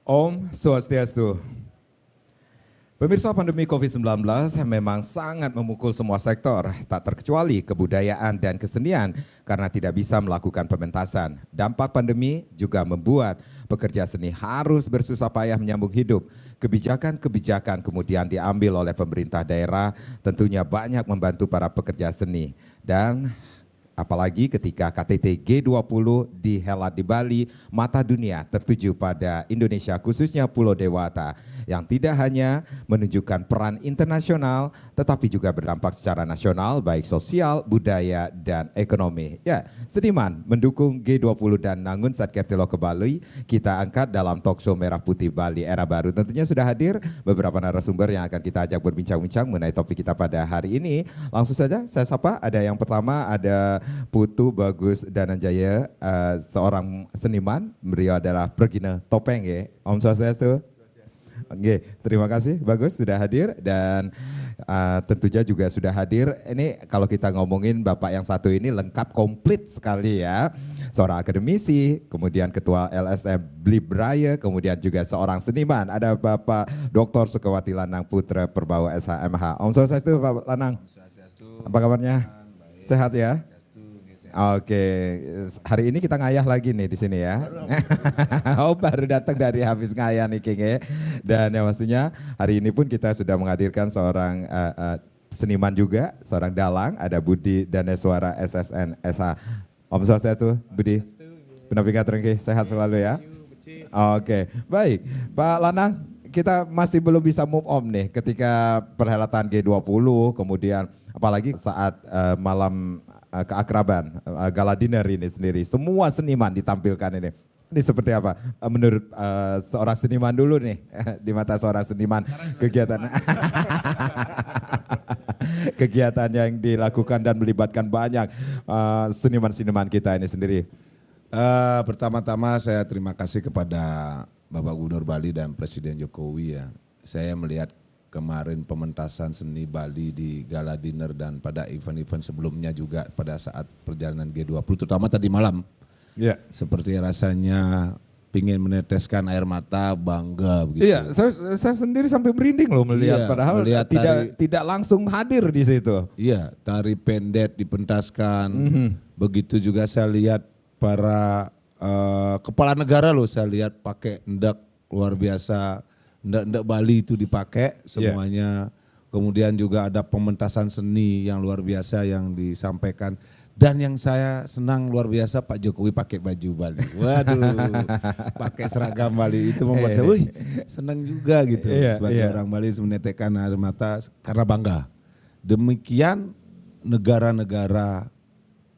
Om Swastiastu. Pemirsa, pandemi COVID-19 memang sangat memukul semua sektor, tak terkecuali kebudayaan dan kesenian karena tidak bisa melakukan pementasan. Dampak pandemi juga membuat pekerja seni harus bersusah payah menyambung hidup. Kebijakan-kebijakan kemudian diambil oleh pemerintah daerah tentunya banyak membantu para pekerja seni. Dan apalagi ketika KTT G20 dihelat di Bali, mata dunia tertuju pada Indonesia khususnya Pulau Dewata yang tidak hanya menunjukkan peran internasional tetapi juga berdampak secara nasional baik sosial, budaya, dan ekonomi. Ya, seniman mendukung G20 dan Nangun Satkertilo ke Bali kita angkat dalam talkshow Merah Putih Bali Era Baru. Tentunya sudah hadir beberapa narasumber yang akan kita ajak berbincang-bincang mengenai topik kita pada hari ini. Langsung saja saya sapa, ada yang pertama ada Putu Bagus Dananjaya, seorang seniman, beliau adalah Pergina Topeng ya. Om Swastiastu. Oke, terima kasih Bagus sudah hadir dan tentunya juga sudah hadir. Ini kalau kita ngomongin Bapak yang satu ini lengkap komplit sekali ya. Seorang akademisi, kemudian ketua LSM Blibraya, kemudian juga seorang seniman. Ada Bapak Dr. Sukawati Lanang Putra Perbawa SHMH. Om Swastiastu Pak Lanang. Apa kabarnya? Sehat ya? Oke, hari ini kita ngayah lagi nih di sini ya. Oh, baru datang dari habis ngayah nih King ya. Dan yang pastinya hari ini pun kita sudah menghadirkan seorang seniman juga, seorang dalang, ada Budi Daneswara SSN SH. Om Swastiastu, Budi. Penapika Trengki, sehat selalu ya. Oke, baik. Pak Lanang, kita masih belum bisa move on nih ketika perhelatan G20, kemudian apalagi saat malam keakraban, gala dinner ini sendiri. Semua seniman ditampilkan ini. Ini seperti apa menurut seorang seniman dulu nih, di mata seorang seniman kegiatan kegiatan yang dilakukan dan melibatkan banyak seniman-seniman kita ini sendiri. Pertama-tama saya terima kasih kepada Bapak Gubernur Bali dan Presiden Jokowi ya. Saya melihat kemarin pementasan seni Bali di gala dinner dan pada event-event sebelumnya juga pada saat perjalanan G20 terutama tadi malam. Ya. Seperti rasanya pingin meneteskan air mata, bangga begitu. Iya, saya sendiri sampai merinding loh melihat, padahal melihat tidak langsung hadir di situ. Iya, tari pendet dipentaskan. Begitu juga saya lihat para kepala negara loh, saya lihat pakai endak luar biasa. Ndak Bali itu dipakai semuanya. Kemudian juga ada pementasan seni yang luar biasa yang disampaikan. Dan yang saya senang luar biasa Pak Jokowi pakai baju Bali. Waduh, pakai seragam Bali itu membuat saya senang juga gitu. Sebagai orang Bali menetekkan air mata karena bangga. Demikian negara-negara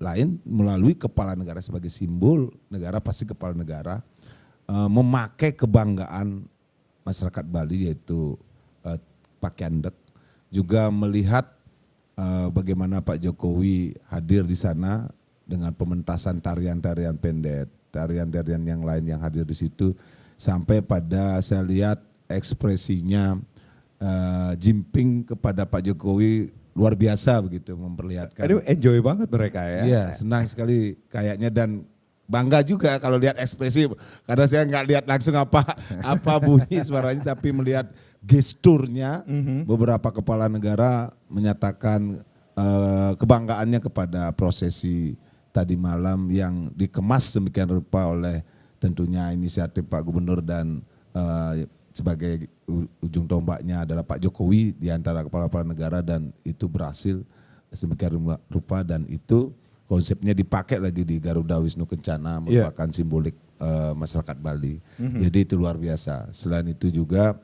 lain melalui kepala negara sebagai simbol negara, pasti kepala negara memakai kebanggaan masyarakat Bali yaitu pakaian dek, juga melihat bagaimana Pak Jokowi hadir di sana dengan pementasan tarian-tarian pendet, tarian-tarian yang lain yang hadir di situ, sampai pada saya lihat ekspresinya Jinping kepada Pak Jokowi luar biasa begitu memperlihatkan. Aduh, enjoy banget mereka ya. Iya, senang sekali kayaknya dan bangga juga kalau lihat ekspresi, karena saya nggak lihat langsung apa bunyi suaranya, tapi melihat gesturnya. Beberapa kepala negara menyatakan kebanggaannya kepada prosesi tadi malam yang dikemas demikian rupa oleh tentunya inisiatif Pak Gubernur dan sebagai ujung tombaknya adalah Pak Jokowi di antara kepala-kepala negara, dan itu berhasil sedemikian rupa dan itu konsepnya dipakai lagi di Garuda Wisnu Kencana, merupakan simbolik masyarakat Bali. Jadi itu luar biasa. Selain itu juga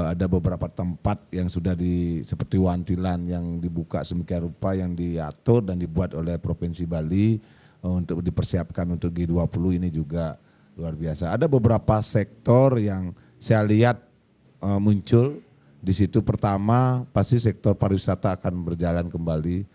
ada beberapa tempat yang sudah seperti Wantilan yang dibuka sedemikian rupa yang diatur dan dibuat oleh Provinsi Bali untuk dipersiapkan untuk G20 ini juga luar biasa. Ada beberapa sektor yang saya lihat muncul di situ. Pertama pasti sektor pariwisata akan berjalan kembali.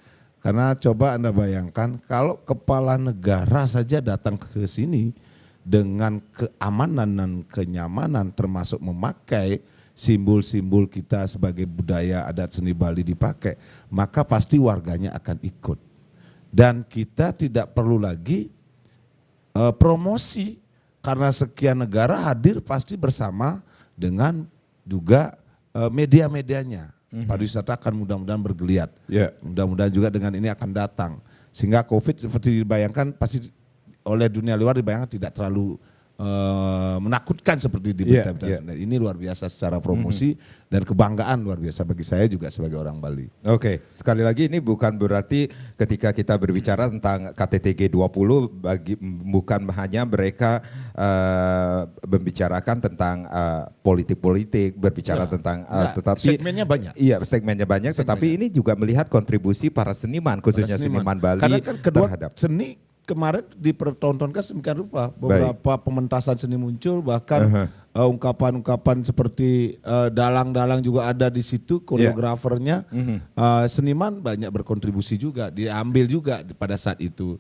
Karena coba Anda bayangkan kalau kepala negara saja datang ke sini dengan keamanan dan kenyamanan termasuk memakai simbol-simbol kita sebagai budaya adat seni Bali dipakai, maka pasti warganya akan ikut. Dan kita tidak perlu lagi promosi karena sekian negara hadir pasti bersama dengan juga media-medianya. Pariwisata akan mudah-mudahan bergeliat. Mudah-mudahan juga dengan ini akan datang. Sehingga COVID seperti dibayangkan pasti oleh dunia luar dibayangkan tidak terlalu menakutkan seperti di berita-berita. Ini luar biasa secara promosi dan kebanggaan luar biasa bagi saya juga sebagai orang Bali. Oke, sekali lagi ini bukan berarti ketika kita berbicara tentang KTT G20 bukan hanya mereka membicarakan tentang politik-politik, berbicara tentang tetapi segmennya banyak. Iya, segmennya banyak, tetapi ini juga melihat kontribusi para seniman khususnya seniman Bali. Karena kan kedua terhadap seni kemarin dipertontonkan sedemikian rupa, beberapa pementasan seni muncul, bahkan ungkapan-ungkapan seperti dalang-dalang juga ada di situ, koreografernya, seniman banyak berkontribusi juga, diambil juga pada saat itu.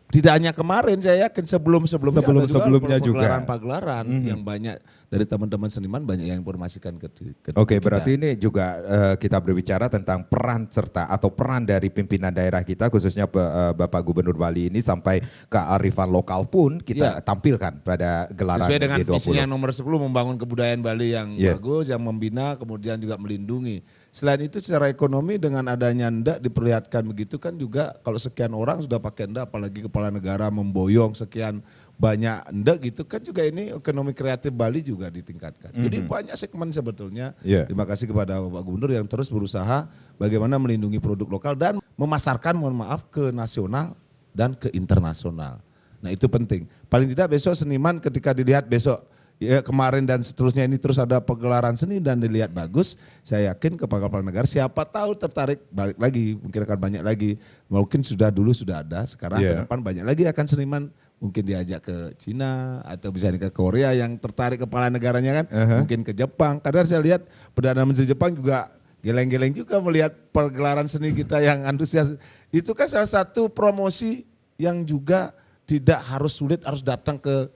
Tidak hanya kemarin, saya yakin sebelum-sebelumnya juga pagelaran yang banyak dari teman-teman seniman banyak yang informasikan ke Oke, kita. berarti ini juga kita berbicara tentang peran serta atau peran dari pimpinan daerah kita khususnya Bapak Gubernur Bali ini sampai kearifan lokal pun kita tampilkan pada gelaran sesuai dengan G20. visinya nomor 10 membangun kebudayaan Bali yang bagus, yang membina, kemudian juga melindungi. Selain itu secara ekonomi dengan adanya ndak diperlihatkan begitu kan juga kalau sekian orang sudah pakai ndak apalagi kepala negara memboyong sekian banyak ndak gitu kan juga ini ekonomi kreatif Bali juga ditingkatkan. Jadi banyak segmen sebetulnya. Terima kasih kepada Bapak Gubernur yang terus berusaha bagaimana melindungi produk lokal dan memasarkan mohon maaf ke nasional dan ke internasional. Nah itu penting. Paling tidak besok seniman ketika dilihat besok ya kemarin dan seterusnya ini terus ada pegelaran seni dan dilihat bagus, saya yakin kepala negara siapa tahu tertarik balik lagi, mungkin akan banyak lagi, mungkin dulu sudah ada, sekarang ke depan banyak lagi akan seniman mungkin diajak ke Cina atau bisa ke Korea yang tertarik kepala negaranya kan, mungkin ke Jepang, karena saya lihat Perdana Menteri Jepang juga geleng-geleng juga melihat pergelaran seni kita yang antusias, itu kan salah satu promosi yang juga tidak harus sulit harus datang ke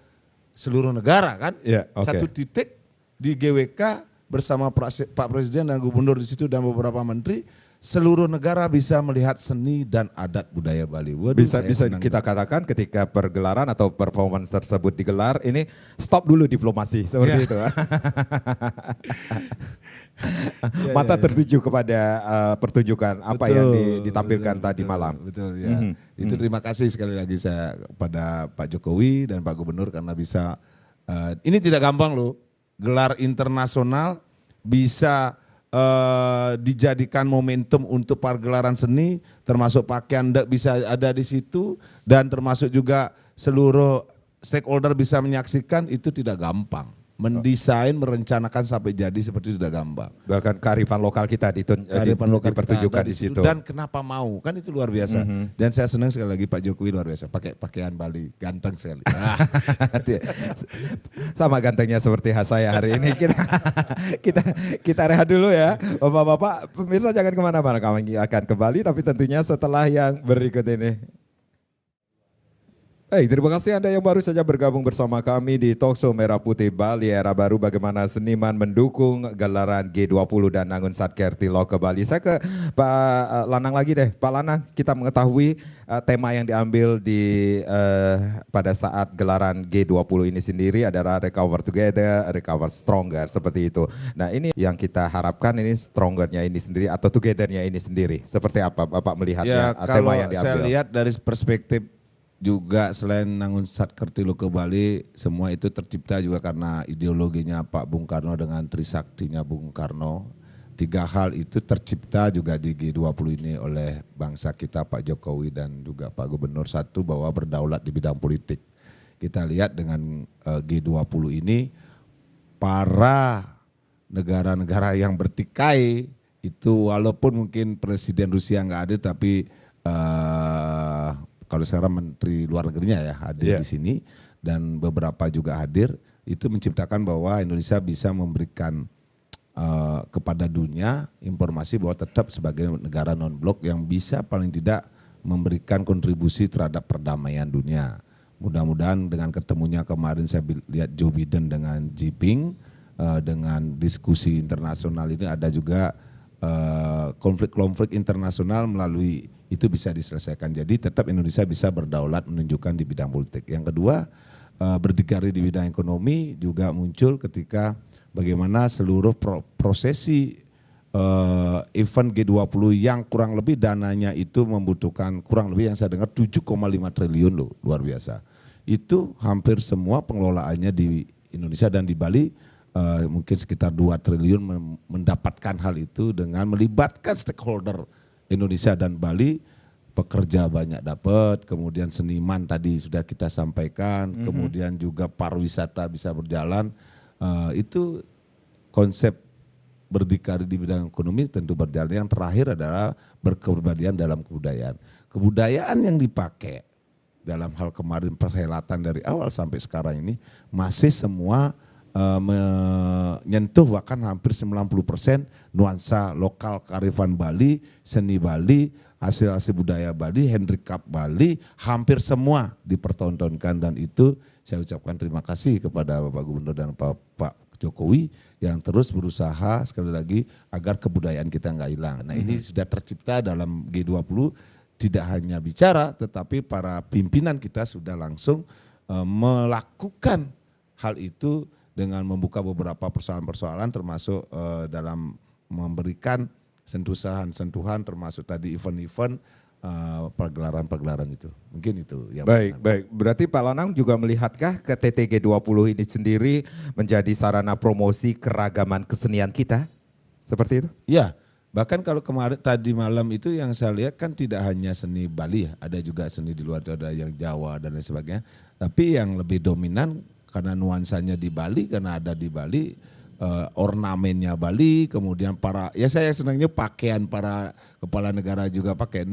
seluruh negara kan, satu titik di GWK bersama Pak Presiden dan Gubernur di situ dan beberapa menteri, seluruh negara bisa melihat seni dan adat budaya Bali. Waduh, bisa kita katakan ketika pergelaran atau performance tersebut digelar, ini stop dulu diplomasi seperti itu. Mata tertuju kepada pertunjukan apa yang ditampilkan tadi malam. Betul ya. Itu terima kasih sekali lagi saya kepada Pak Jokowi dan Pak Gubernur karena bisa, ini tidak gampang loh, gelar internasional bisa dijadikan momentum untuk pergelaran seni, termasuk pakaian bisa ada di situ dan termasuk juga seluruh stakeholder bisa menyaksikan, itu tidak gampang. Mendesain, merencanakan sampai jadi seperti itu tidak gampang. Bahkan kearifan lokal kita dipertunjukkan di situ. Dan kenapa mau, kan itu luar biasa. Dan saya senang sekali lagi Pak Jokowi luar biasa, pakai pakaian Bali, ganteng sekali. Sama gantengnya seperti saya hari ini. Kita rehat dulu ya. Bapak-bapak, pemirsa jangan kemana-mana, kami akan kembali tapi tentunya setelah yang berikut ini. Terima kasih Anda yang baru saja bergabung bersama kami di Talkshow Merah Putih Bali Era Baru, bagaimana seniman mendukung gelaran G20 dan Angun Satkerti Loke Bali. Saya ke Pak Lanang lagi deh. Pak Lanang, kita mengetahui tema yang diambil pada saat gelaran G20 ini sendiri adalah Recover Together, Recover Stronger, seperti itu. Nah ini yang kita harapkan, ini strongernya ini sendiri atau togethernya ini sendiri. Seperti apa Bapak melihatnya tema yang diambil? Saya lihat dari perspektif juga selain Angun Satkerti Loke Bali, semua itu tercipta juga karena ideologinya Pak Bung Karno dengan Trisaktinya Bung Karno. 3 hal itu tercipta juga di G20 ini oleh bangsa kita Pak Jokowi dan juga Pak Gubernur. Satu, bahwa berdaulat di bidang politik. Kita lihat dengan G20 ini para negara-negara yang bertikai itu walaupun mungkin Presiden Rusia nggak ada tapi kalau sekarang Menteri Luar Negerinya ya hadir di sini dan beberapa juga hadir, itu menciptakan bahwa Indonesia bisa memberikan kepada dunia informasi bahwa tetap sebagai negara non-blok yang bisa paling tidak memberikan kontribusi terhadap perdamaian dunia. Mudah-mudahan dengan ketemunya kemarin saya lihat Joe Biden dengan Jinping, dengan diskusi internasional ini ada juga konflik-konflik internasional melalui itu bisa diselesaikan. Jadi tetap Indonesia bisa berdaulat menunjukkan di bidang politik. Yang kedua, berdikari di bidang ekonomi juga muncul ketika bagaimana seluruh prosesi event G20 yang kurang lebih dananya itu membutuhkan kurang lebih yang saya dengar 7,5 triliun loh, luar biasa. Itu hampir semua pengelolaannya di Indonesia dan di Bali mungkin sekitar 2 triliun mendapatkan hal itu dengan melibatkan stakeholder Indonesia dan Bali. Pekerja banyak dapat, kemudian seniman tadi sudah kita sampaikan, kemudian juga pariwisata bisa berjalan. Itu konsep berdikari di bidang ekonomi tentu berjalan. Yang terakhir adalah berkepribadian dalam kebudayaan. Kebudayaan yang dipakai dalam hal kemarin perhelatan dari awal sampai sekarang ini masih semua menyentuh bahkan hampir 90% nuansa lokal kearifan Bali, seni Bali, hasil-hasil budaya Bali, handicraft Bali, hampir semua dipertontonkan dan itu saya ucapkan terima kasih kepada Bapak Gubernur dan Pak Jokowi yang terus berusaha sekali lagi agar kebudayaan kita nggak hilang. Nah ini sudah tercipta dalam G20 tidak hanya bicara tetapi para pimpinan kita sudah langsung melakukan hal itu dengan membuka beberapa persoalan-persoalan termasuk dalam memberikan sentuhan-sentuhan termasuk tadi event-event pergelaran-pergelaran itu. Mungkin itu yang Baik. Berarti Pak Lanang juga melihatkah KTT G20 ini sendiri menjadi sarana promosi keragaman kesenian kita? Seperti itu? Ya, bahkan kalau kemarin tadi malam itu yang saya lihat kan tidak hanya seni Bali, ada juga seni di luar, ada yang Jawa dan lain sebagainya. Tapi yang lebih dominan karena nuansanya di Bali, karena ada di Bali, ornamennya Bali, kemudian ya saya senangnya pakaian para kepala negara juga pakai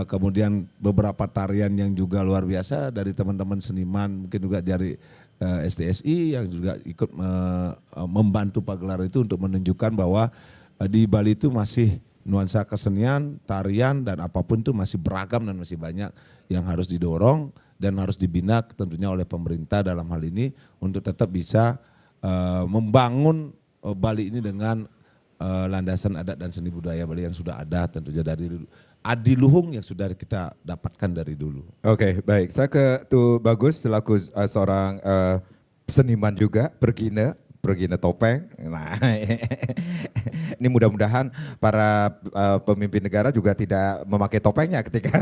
kemudian beberapa tarian yang juga luar biasa dari teman-teman seniman, mungkin juga dari STSI yang juga ikut membantu pagelaran itu untuk menunjukkan bahwa di Bali itu masih nuansa kesenian, tarian dan apapun itu masih beragam dan masih banyak yang harus didorong dan harus dibina tentunya oleh pemerintah dalam hal ini untuk tetap bisa membangun Bali ini dengan landasan adat dan seni budaya Bali yang sudah ada tentunya dari adiluhung yang sudah kita dapatkan dari dulu. Oke, baik. Saya ke tuh Bagus selaku seorang seniman juga, pergina topeng. Nah, ini mudah-mudahan para pemimpin negara juga tidak memakai topengnya ketika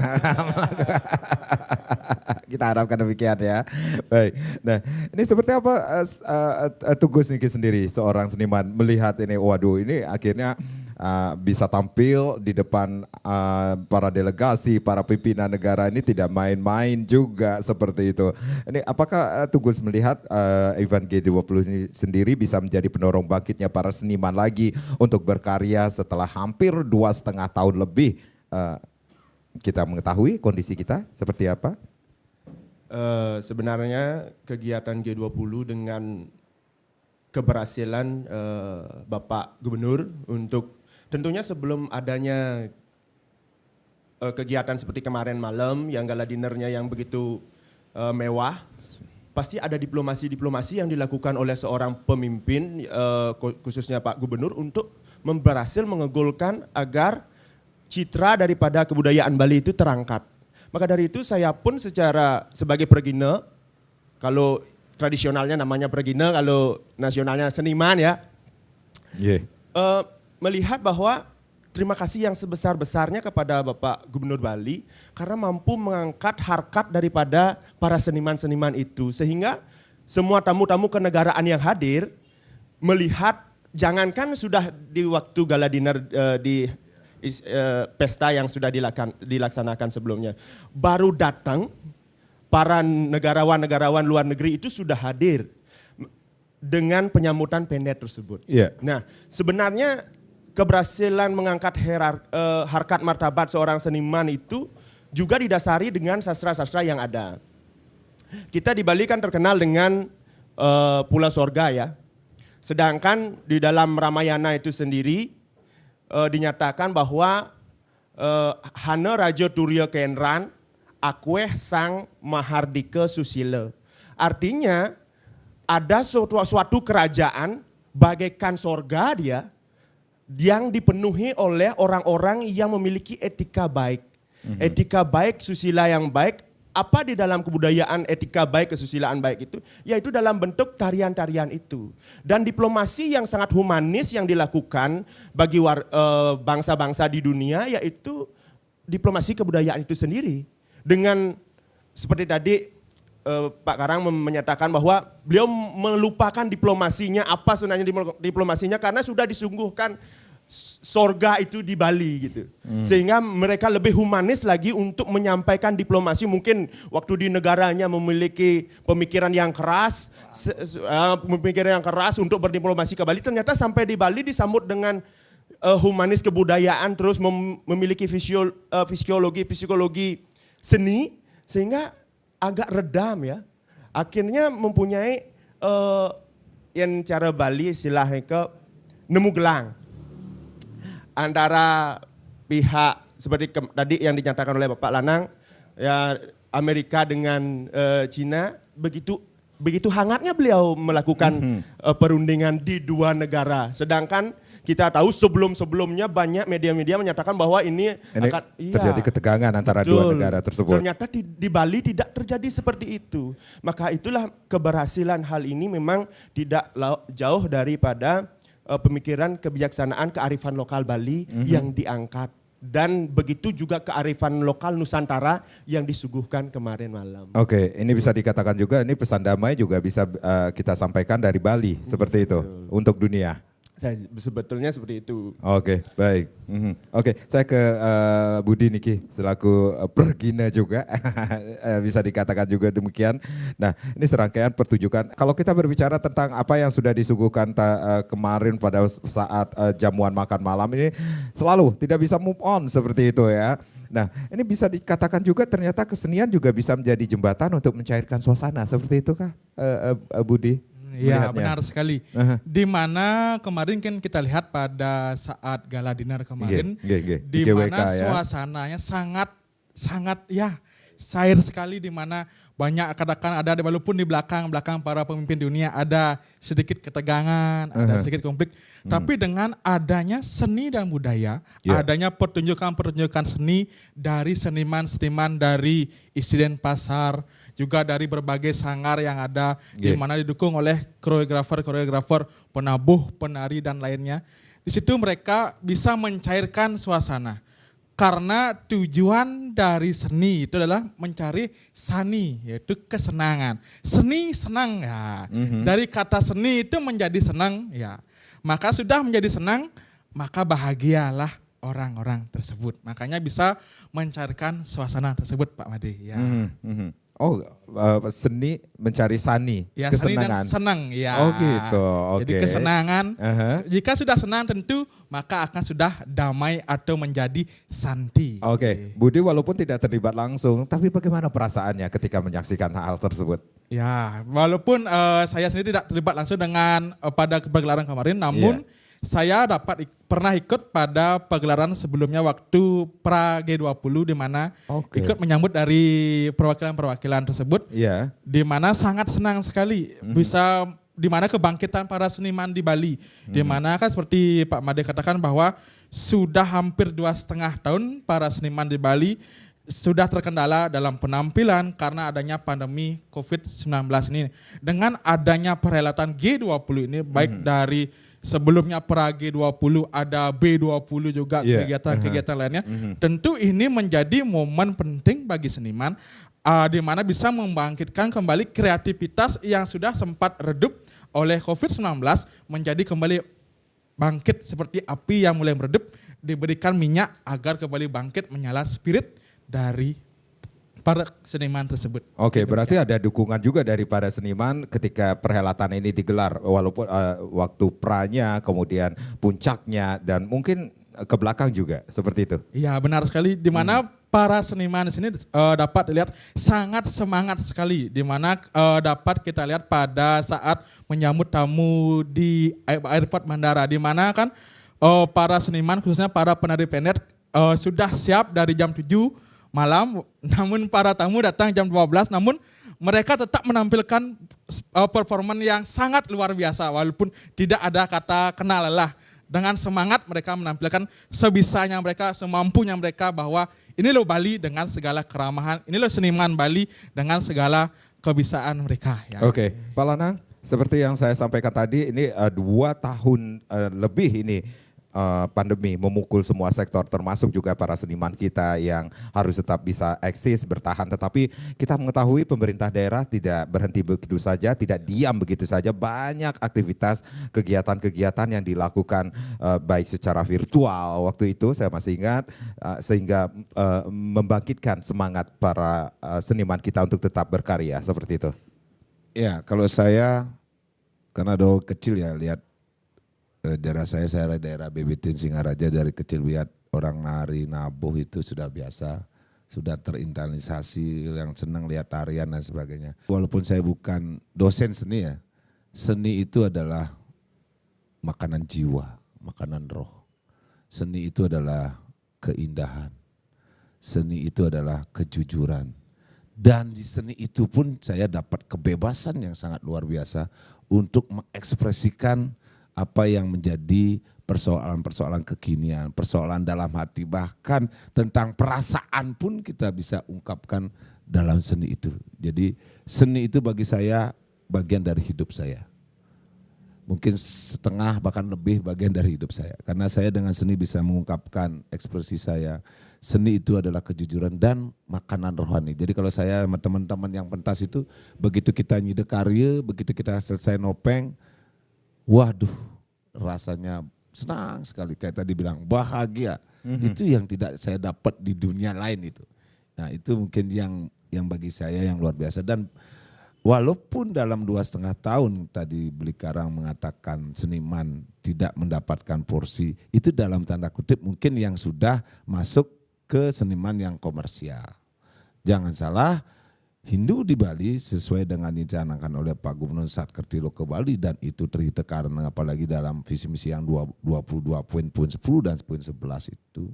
kita harapkan demikian ya. Baik. Nah, ini seperti apa Tugus Niki sendiri seorang seniman melihat ini, waduh ini akhirnya bisa tampil di depan para delegasi, para pimpinan negara ini tidak main-main juga seperti itu. Ini apakah Tugus melihat event G20 ini sendiri bisa menjadi pendorong bangkitnya para seniman lagi untuk berkarya setelah hampir 2,5 tahun lebih kita mengetahui kondisi kita seperti apa? Sebenarnya kegiatan G20 dengan keberhasilan Bapak Gubernur untuk tentunya sebelum adanya kegiatan seperti kemarin malam yang gala dinernya yang begitu mewah, pasti ada diplomasi-diplomasi yang dilakukan oleh seorang pemimpin khususnya Pak Gubernur untuk berhasil mengegolkan agar citra daripada kebudayaan Bali itu terangkat. Maka dari itu saya pun sebagai pergina, kalau tradisionalnya namanya pergina, kalau nasionalnya seniman ya, melihat bahwa terima kasih yang sebesar-besarnya kepada Bapak Gubernur Bali karena mampu mengangkat harkat daripada para seniman-seniman itu. Sehingga semua tamu-tamu kenegaraan yang hadir melihat, jangankan sudah di waktu gala dinner di pesta yang sudah dilaksanakan sebelumnya. Baru datang para negarawan-negarawan luar negeri itu sudah hadir dengan penyambutan pendek tersebut. Yeah. Nah sebenarnya keberhasilan mengangkat harkat martabat seorang seniman itu juga didasari dengan sastra-sastra yang ada. Kita di Bali kan terkenal dengan Pulau Sorga ya. Sedangkan di dalam Ramayana itu sendiri dinyatakan bahwa Hana Raja Turya Kenran Akweh Sang Mahardika Susila. Artinya ada suatu kerajaan bagaikan sorga dia yang dipenuhi oleh orang-orang yang memiliki etika baik. Etika baik, susila yang baik apa di dalam kebudayaan etika baik, kesusilaan baik itu, yaitu dalam bentuk tarian-tarian itu. Dan diplomasi yang sangat humanis yang dilakukan bagi bangsa-bangsa di dunia, yaitu diplomasi kebudayaan itu sendiri. Dengan seperti tadi Pak Karang menyatakan bahwa beliau melupakan diplomasinya, apa sebenarnya diplomasinya, karena sudah disungguhkan sorga itu di Bali gitu. Sehingga mereka lebih humanis lagi untuk menyampaikan diplomasi. Mungkin waktu di negaranya memiliki pemikiran yang keras, untuk berdiplomasi ke Bali, ternyata sampai di Bali disambut dengan humanis kebudayaan, terus memiliki psikologi seni, sehingga agak redam ya. Akhirnya mempunyai yang cara Bali istilahnya ke nemu gelang. Antara pihak seperti tadi yang dinyatakan oleh Bapak Lanang, ya Amerika dengan Cina, begitu hangatnya beliau melakukan perundingan di dua negara. Sedangkan kita tahu sebelumnya banyak media-media menyatakan bahwa ini akan terjadi ketegangan antara dua negara tersebut. Ternyata di Bali tidak terjadi seperti itu. Maka itulah keberhasilan hal ini memang tidak jauh daripada pemikiran kebijaksanaan kearifan lokal Bali yang diangkat. Dan begitu juga kearifan lokal Nusantara yang disuguhkan kemarin malam. Oke, ini bisa dikatakan juga ini pesan damai juga bisa kita sampaikan dari Bali seperti itu untuk dunia. Sebetulnya seperti itu. Oke, baik. Oke, saya ke Budi Niki selaku pergina juga, bisa dikatakan juga demikian. Nah, ini serangkaian pertunjukan. Kalau kita berbicara tentang apa yang sudah disuguhkan kemarin pada saat jamuan makan malam ini, selalu tidak bisa move on seperti itu ya. Nah, ini bisa dikatakan juga ternyata kesenian juga bisa menjadi jembatan untuk mencairkan suasana. Seperti itu kah, Budi? Ya, benar sekali. Di mana kemarin kan kita lihat pada saat gala dinner kemarin, di mana suasananya sangat ya cair sekali, di mana banyak kadang-kadang ada walaupun di belakang para pemimpin dunia ada sedikit ketegangan, ada sedikit konflik, tapi dengan adanya seni dan budaya, adanya pertunjukan seni dari seniman-seniman dari Isiden Pasar, juga dari berbagai sanggar yang ada, di mana didukung oleh koreografer, penabuh, penari dan lainnya. Di situ mereka bisa mencairkan suasana. Karena tujuan dari seni itu adalah mencari sani, yaitu kesenangan. Seni senang ya. Dari kata seni itu menjadi senang ya. Maka sudah menjadi senang, maka bahagialah orang-orang tersebut. Makanya bisa mencairkan suasana tersebut, Pak Made ya. Oh, seni mencari sani, ya, kesenangan. Seni dan senang ya. Oh gitu, oke. Jadi kesenangan, jika sudah senang tentu maka akan sudah damai atau menjadi santi. Oke, Budi walaupun tidak terlibat langsung, tapi bagaimana perasaannya ketika menyaksikan hal tersebut? Ya, walaupun saya sendiri tidak terlibat langsung dengan pada pagelaran kemarin, namun saya pernah ikut pada pagelaran sebelumnya waktu pra G20, di mana ikut menyambut dari perwakilan-perwakilan tersebut, di mana sangat senang sekali bisa, di mana kebangkitan para seniman di Bali, di mana kan seperti Pak Made katakan bahwa sudah hampir 2,5 tahun para seniman di Bali sudah terkendala dalam penampilan karena adanya pandemi COVID-19 ini. Dengan adanya perhelatan G20 ini, baik dari sebelumnya pra G20 ada B20 juga, kegiatan-kegiatan lainnya. Tentu ini menjadi momen penting bagi seniman, di mana bisa membangkitkan kembali kreativitas yang sudah sempat redup oleh COVID-19, menjadi kembali bangkit seperti api yang mulai meredup, diberikan minyak agar kembali bangkit menyala spirit dari para seniman tersebut. Oke, berarti ada dukungan juga dari para seniman ketika perhelatan ini digelar, walaupun waktu pranya, kemudian puncaknya, dan mungkin ke belakang juga, seperti itu. Iya, benar sekali, di mana para seniman di sini dapat dilihat sangat semangat sekali, di mana dapat kita lihat pada saat menyambut tamu di airport bandara, di mana kan para seniman khususnya para penari pendek sudah siap dari jam 7 malam, namun para tamu datang jam 12, namun mereka tetap menampilkan performan yang sangat luar biasa walaupun tidak ada kata kena lelah. Dengan semangat mereka menampilkan sebisanya mereka, semampunya mereka, bahwa ini loh Bali dengan segala keramahan, ini loh seniman Bali dengan segala kebisaan mereka. Ya. Oke, Pak Lanang, seperti yang saya sampaikan tadi, ini 2 tahun lebih ini pandemi memukul semua sektor, termasuk juga para seniman kita yang harus tetap bisa eksis, bertahan. Tetapi kita mengetahui pemerintah daerah tidak berhenti begitu saja, tidak diam begitu saja. Banyak aktivitas, kegiatan-kegiatan yang dilakukan baik secara virtual waktu itu, saya masih ingat, sehingga membangkitkan semangat para seniman kita untuk tetap berkarya, seperti itu. Ya, kalau saya, karena dari kecil ya lihat daerah saya daerah Bebetin Singaraja, dari kecil lihat orang nari, nabuh itu sudah biasa, sudah terinternalisasi, yang senang lihat tarian dan sebagainya. Walaupun saya bukan dosen seni ya, seni itu adalah makanan jiwa, makanan roh. Seni itu adalah keindahan, seni itu adalah kejujuran. Dan di seni itu pun saya dapat kebebasan yang sangat luar biasa untuk mengekspresikan apa yang menjadi persoalan-persoalan kekinian, persoalan dalam hati, bahkan tentang perasaan pun kita bisa ungkapkan dalam seni itu. Jadi seni itu bagi saya bagian dari hidup saya. Mungkin setengah bahkan lebih bagian dari hidup saya. Karena saya dengan seni bisa mengungkapkan ekspresi saya. Seni itu adalah kejujuran dan makanan rohani. Jadi kalau saya sama teman-teman yang pentas itu, begitu kita nyide karya, begitu kita selesai nopeng, waduh, rasanya senang sekali. Kayak tadi bilang bahagia. Itu yang tidak saya dapat di dunia lain itu. Nah itu mungkin yang bagi saya yang luar biasa. Dan walaupun dalam 2,5 tahun tadi Beli Karang mengatakan seniman tidak mendapatkan porsi, itu dalam tanda kutip mungkin yang sudah masuk ke seniman yang komersial. Jangan salah, Hindu di Bali sesuai dengan dicanangkan oleh Pak Gubernur saat Kertilo ke Bali, dan itu terhitung karena apalagi dalam visi misi yang 22 poin 10 dan poin 11 itu.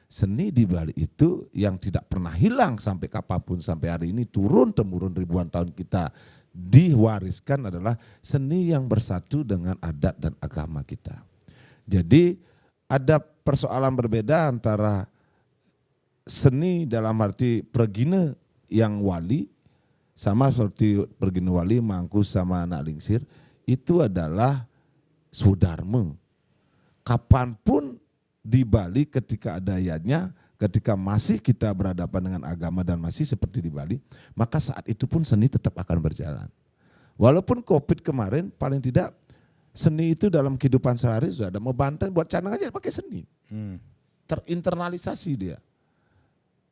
Seni di Bali itu yang tidak pernah hilang sampai kapanpun, sampai hari ini turun-temurun ribuan tahun kita diwariskan adalah seni yang bersatu dengan adat dan agama kita. Jadi ada persoalan berbeda antara seni dalam arti Pregine yang wali, sama seperti Pregine wali, Mangkus sama anak Lingsir, itu adalah Sudharma. Kapanpun di Bali ketika ada ayatnya, ketika masih kita berhadapan dengan agama dan masih seperti di Bali, maka saat itu pun seni tetap akan berjalan. Walaupun COVID kemarin paling tidak seni itu dalam kehidupan sehari sudah ada. Mau Banten buat canang aja pakai seni. Terinternalisasi dia.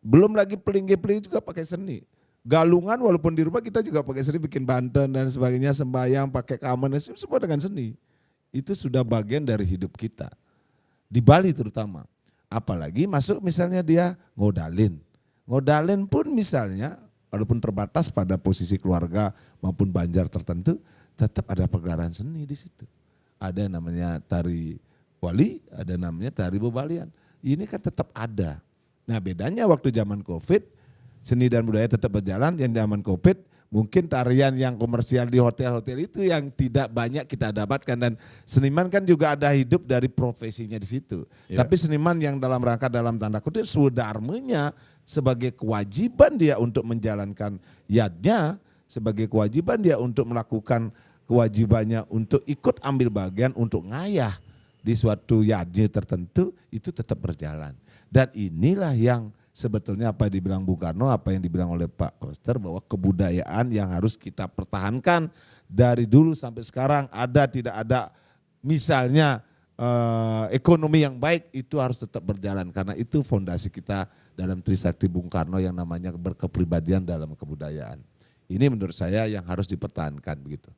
Belum lagi pelinggi-pelinggi juga pakai seni. Galungan walaupun di rumah kita juga pakai seni, bikin banten dan sebagainya, sembahyang pakai kamen, semua dengan seni. Itu sudah bagian dari hidup kita. Di Bali terutama. Apalagi masuk misalnya dia ngodalin. Ngodalin pun misalnya walaupun terbatas pada posisi keluarga maupun banjar tertentu, tetap ada pegelaran seni di situ. Ada namanya tari wali, ada namanya tari bebalian. Ini kan tetap ada. Nah bedanya waktu zaman COVID, seni dan budaya tetap berjalan. Yang zaman COVID mungkin tarian yang komersial di hotel-hotel itu yang tidak banyak kita dapatkan. Dan seniman kan juga ada hidup dari profesinya di situ. Yeah. Tapi seniman yang dalam rangka dalam tanda kutip sudharmanya sebagai kewajiban dia untuk menjalankan yadnya, sebagai kewajiban dia untuk melakukan kewajibannya untuk ikut ambil bagian untuk ngayah di suatu yadnya tertentu, itu tetap berjalan. Dan inilah yang sebetulnya apa yang dibilang Bung Karno, apa yang dibilang oleh Pak Koster, bahwa kebudayaan yang harus kita pertahankan dari dulu sampai sekarang, ada tidak ada misalnya ekonomi yang baik, itu harus tetap berjalan. Karena itu fondasi kita dalam Trisakti Bung Karno yang namanya berkepribadian dalam kebudayaan. Ini menurut saya yang harus dipertahankan begitu.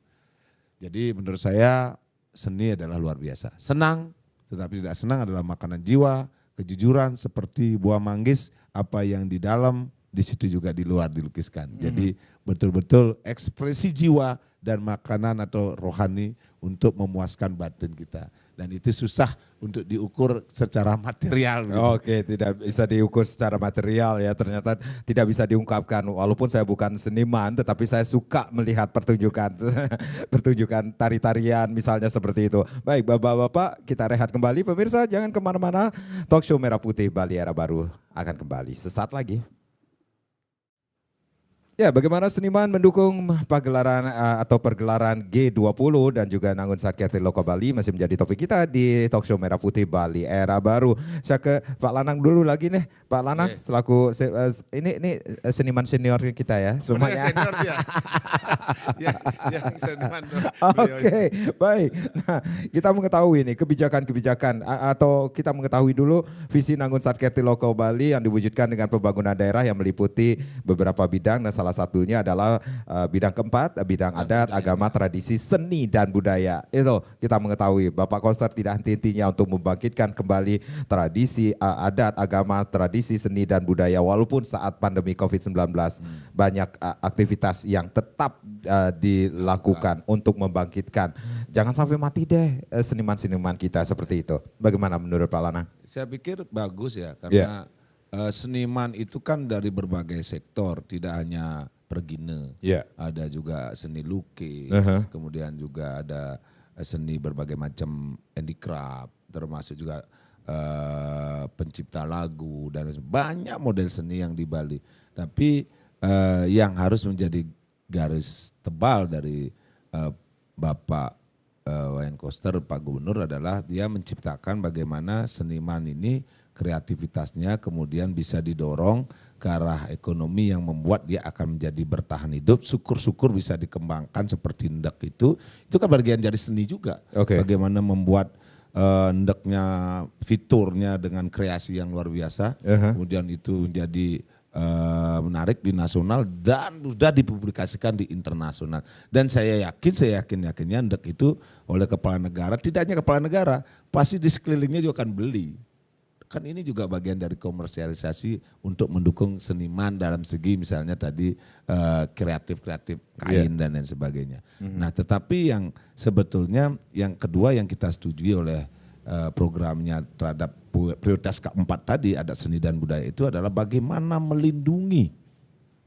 Jadi menurut saya seni adalah luar biasa. Senang, tetapi tidak senang adalah makanan jiwa, kejujuran seperti buah manggis, apa yang di dalam di situ juga di luar dilukiskan. Jadi betul-betul ekspresi jiwa dan makanan atau rohani untuk memuaskan batin kita. Dan itu susah untuk diukur secara material. Gitu. Oke, tidak bisa diukur secara material ya, ternyata tidak bisa diungkapkan. Walaupun saya bukan seniman, tetapi saya suka melihat pertunjukan pertunjukan tari-tarian misalnya seperti itu. Baik Bapak-Bapak, kita rehat kembali. Pemirsa jangan kemana-mana, Talk Show Merah Putih Bali Era Baru akan kembali sesaat lagi. Ya, bagaimana seniman mendukung pagelaran atau pergelaran G20 dan juga Nangun Satkirti Loko Bali masih menjadi topik kita di talk show Merah Putih Bali Era Baru. Saya ke Pak Lanang dulu lagi nih. Pak Lanang selaku ini seniman senior kita ya semuanya. Senior dia. yang seniman. Oke, baik. Nah, kita mengetahui nih kebijakan-kebijakan atau kita mengetahui dulu visi Nangun Satkirti Loko Bali yang diwujudkan dengan pembangunan daerah yang meliputi beberapa bidang. Nah, salah satunya adalah bidang keempat, bidang adat, agama, tradisi, seni dan budaya. Itu kita mengetahui Bapak Koster tidak henti-hentinya untuk membangkitkan kembali tradisi adat, agama, tradisi, seni dan budaya walaupun saat pandemi COVID-19 banyak aktivitas yang tetap dilakukan untuk membangkitkan. Jangan sampai mati deh seniman-seniman kita seperti itu. Bagaimana menurut Pak Lana? Saya pikir bagus ya karena seniman itu kan dari berbagai sektor, tidak hanya pergine, ada juga seni lukis, kemudian juga ada seni berbagai macam handicraft, termasuk juga pencipta lagu dan banyak model seni yang di Bali. Tapi yang harus menjadi garis tebal dari Bapak Wayan Koster, Pak Gubernur adalah dia menciptakan bagaimana seniman ini kreativitasnya kemudian bisa didorong ke arah ekonomi yang membuat dia akan menjadi bertahan hidup. Syukur-syukur bisa dikembangkan seperti ndek itu kan bagian dari seni juga. Bagaimana membuat ndeknya, fiturnya dengan kreasi yang luar biasa. Kemudian itu menjadi menarik di nasional dan sudah dipublikasikan di internasional. Dan saya yakinnya ndek itu oleh kepala negara, tidak hanya kepala negara, pasti di sekelilingnya juga akan beli. Kan ini juga bagian dari komersialisasi untuk mendukung seniman dalam segi misalnya tadi kreatif kain dan lain sebagainya. Nah tetapi yang sebetulnya yang kedua yang kita setujui oleh programnya terhadap prioritas keempat tadi ada seni dan budaya itu adalah bagaimana melindungi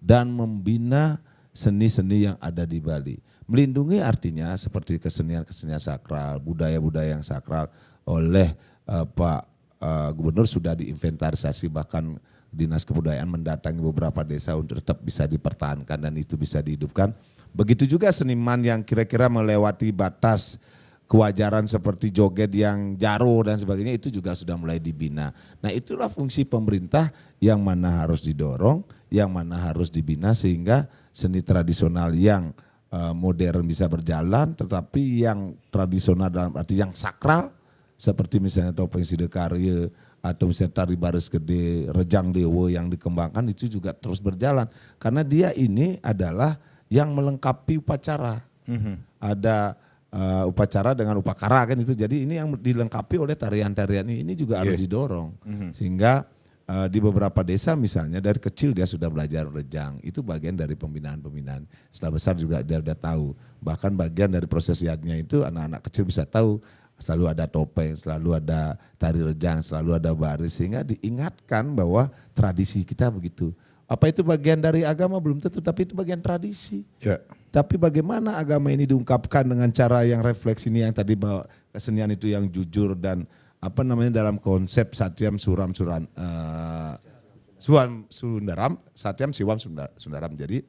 dan membina seni-seni yang ada di Bali. Melindungi artinya seperti kesenian-kesenian sakral, budaya-budaya yang sakral oleh Pak Gubernur sudah diinventarisasi, bahkan Dinas Kebudayaan mendatangi beberapa desa untuk tetap bisa dipertahankan dan itu bisa dihidupkan. Begitu juga seniman yang kira-kira melewati batas kewajaran seperti joget yang jaro dan sebagainya itu juga sudah mulai dibina. Nah itulah fungsi pemerintah yang mana harus didorong, yang mana harus dibina sehingga seni tradisional yang modern bisa berjalan tetapi yang tradisional dalam arti yang sakral seperti misalnya topeng Sidekarya atau misalnya tari baris gede, rejang dewa yang dikembangkan itu juga terus berjalan. Karena dia ini adalah yang melengkapi upacara. Ada upacara dengan upakara kan itu. Jadi ini yang dilengkapi oleh tarian-tarian ini juga harus didorong. Sehingga di beberapa desa misalnya dari kecil dia sudah belajar rejang. Itu bagian dari pembinaan-pembinaan. Setelah besar juga dia udah tahu. Bahkan bagian dari prosesiatnya itu anak-anak kecil bisa tahu. Selalu ada topeng, selalu ada tari rejang, selalu ada baris. Sehingga diingatkan bahwa tradisi kita begitu. Apa itu bagian dari agama? Belum tentu, tapi itu bagian tradisi. Tapi bagaimana agama ini diungkapkan dengan cara yang refleks ini yang tadi bahwa kesenian itu yang jujur dan apa namanya dalam konsep Satyam Suram Sundaram, Satyam Siwam Sundaram. Jadi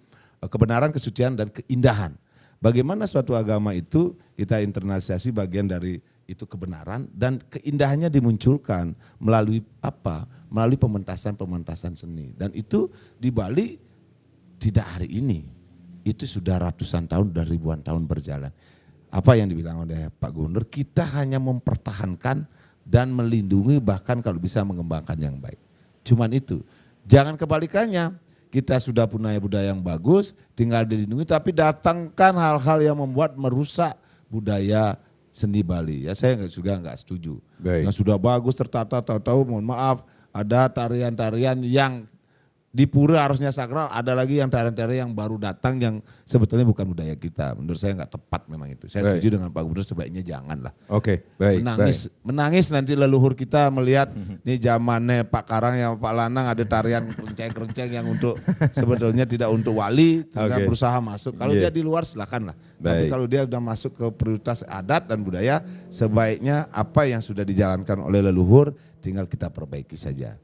kebenaran, kesucian dan keindahan. Bagaimana suatu agama itu kita internalisasi bagian dari itu kebenaran dan keindahannya dimunculkan melalui apa? Melalui pementasan-pementasan seni. Dan itu di Bali tidak hari ini. Itu sudah ratusan tahun, sudah ribuan tahun berjalan. Apa yang dibilang oleh Pak Gubernur, kita hanya mempertahankan dan melindungi bahkan kalau bisa mengembangkan yang baik. Cuman itu, jangan kebalikannya. Kita sudah punya budaya yang bagus, tinggal dilindungi tapi datangkan hal-hal yang membuat merusak budaya seni Bali. Ya saya juga nggak setuju. Yang sudah bagus tertata, tahu-tahu mohon maaf ada tarian-tarian yang di pura harusnya sakral, ada lagi yang tarian-tarian yang baru datang yang sebetulnya bukan budaya kita. Menurut saya nggak tepat memang itu. Saya setuju dengan Pak Gubernur sebaiknya janganlah. Menangis nanti leluhur kita melihat nih zamannya Pak Karang yang Pak Lanang ada tarian keronceng-keronceng yang untuk sebetulnya tidak untuk wali, tinggal berusaha masuk. Kalau dia di luar silakan lah. Tapi kalau dia sudah masuk ke prioritas adat dan budaya, sebaiknya apa yang sudah dijalankan oleh leluhur tinggal kita perbaiki saja.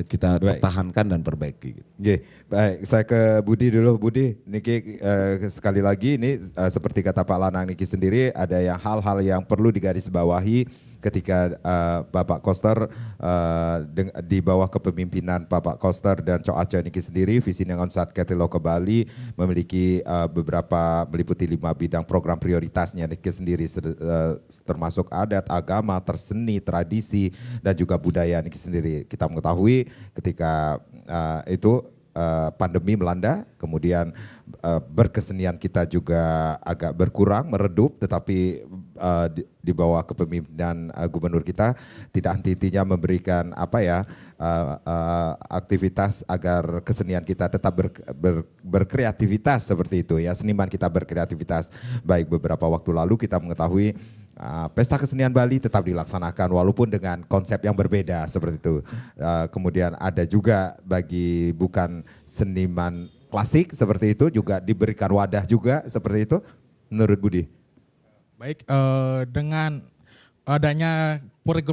kita Baik. pertahankan dan perbaiki. Oke, baik. Saya ke Budi dulu. Budi, Niki sekali lagi ini seperti kata Pak Lanang Niki sendiri ada yang hal-hal yang perlu digarisbawahi ketika Bapak Koster di bawah kepemimpinan Bapak Koster dan Cok Aceh Niki sendiri, visi dengan Onsat Ketelo ke Bali memiliki beberapa meliputi 5 bidang program prioritasnya Niki sendiri termasuk adat, agama, terseni, tradisi dan juga budaya Niki sendiri. Kita mengetahui ketika itu pandemi melanda, kemudian berkesenian kita juga agak berkurang, meredup, tetapi di bawah kepemimpinan gubernur kita tidak henti-hentinya memberikan aktivitas agar kesenian kita tetap berkreativitas seperti itu ya, seniman kita berkreativitas. Baik, beberapa waktu lalu kita mengetahui Pesta Kesenian Bali tetap dilaksanakan walaupun dengan konsep yang berbeda seperti itu. Kemudian ada juga bagi bukan seniman klasik seperti itu juga diberikan wadah juga seperti itu menurut Budi. Baik, dengan adanya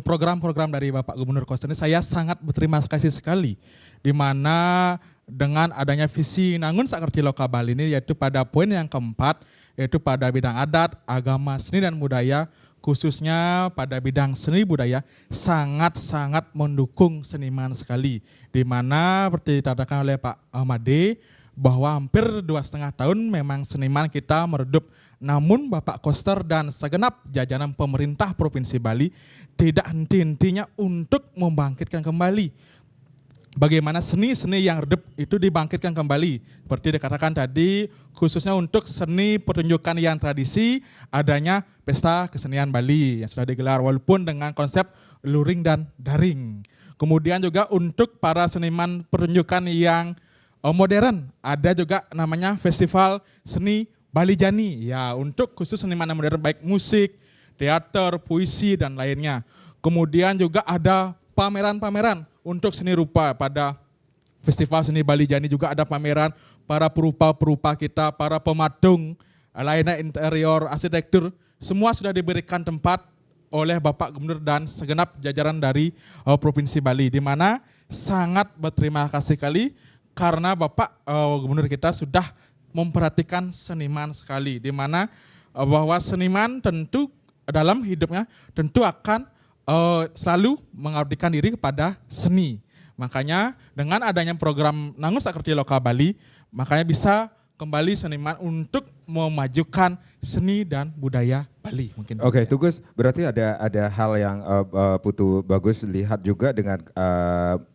program-program dari Bapak Gubernur Koster ini saya sangat berterima kasih sekali. Di mana dengan adanya visi Nangun Sakerti Loka Bali ini yaitu pada poin yang keempat, yaitu pada bidang adat, agama, seni dan budaya, khususnya pada bidang seni budaya sangat-sangat mendukung seniman sekali. Di mana seperti dikatakan oleh Pak Ahmade bahwa hampir 2,5 tahun memang seniman kita meredup. Namun Bapak Koster dan segenap jajaran pemerintah Provinsi Bali tidak henti-hentinya untuk membangkitkan kembali. Bagaimana seni-seni yang redup itu dibangkitkan kembali. Seperti dikatakan tadi, khususnya untuk seni pertunjukan yang tradisi, adanya Pesta Kesenian Bali yang sudah digelar walaupun dengan konsep luring dan daring. Kemudian juga untuk para seniman pertunjukan yang modern, ada juga namanya Festival Seni Bali Jani. Ya, untuk khusus seniman yang modern baik musik, teater, puisi dan lainnya. Kemudian juga ada pameran-pameran untuk seni rupa. Pada Festival Seni Bali Jani juga ada pameran para perupa-perupa kita, para pematung, lainnya interior, arsitektur. Semua sudah diberikan tempat oleh Bapak Gubernur dan segenap jajaran dari Provinsi Bali. Di mana sangat berterima kasih sekali karena Bapak Gubernur kita sudah memperhatikan seniman sekali. Di mana bahwa seniman tentu dalam hidupnya tentu akan selalu mengabdikan diri kepada seni. Makanya dengan adanya program Nangun Sakerti Loka Bali, makanya bisa kembali seniman untuk memajukan seni dan budaya Bali mungkin. Oke, Tugus, berarti ada hal yang Putu bagus lihat juga dengan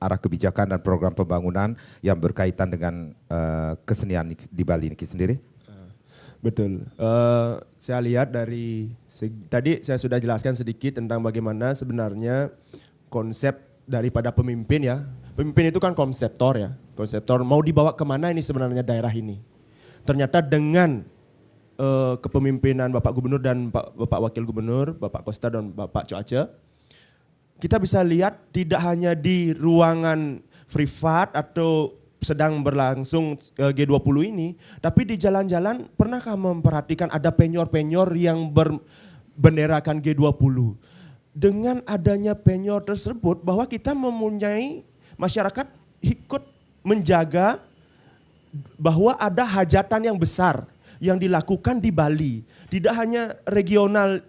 arah kebijakan dan program pembangunan yang berkaitan dengan kesenian di Bali ini sendiri. Betul. Saya lihat dari tadi saya sudah jelaskan sedikit tentang bagaimana sebenarnya konsep daripada pemimpin ya. Pemimpin itu kan konseptor ya. Konseptor mau dibawa kemana ini sebenarnya daerah ini. Ternyata dengan kepemimpinan Bapak Gubernur dan Bapak Wakil Gubernur, Bapak Koster dan Bapak Cok Aceh, kita bisa lihat tidak hanya di ruangan privat atau sedang berlangsung G20 ini, tapi di jalan-jalan pernahkah memperhatikan ada penyor-penyor yang berbenderakan G20? Dengan adanya penyor tersebut bahwa kita mempunyai masyarakat ikut menjaga bahwa ada hajatan yang besar yang dilakukan di Bali. Tidak hanya regional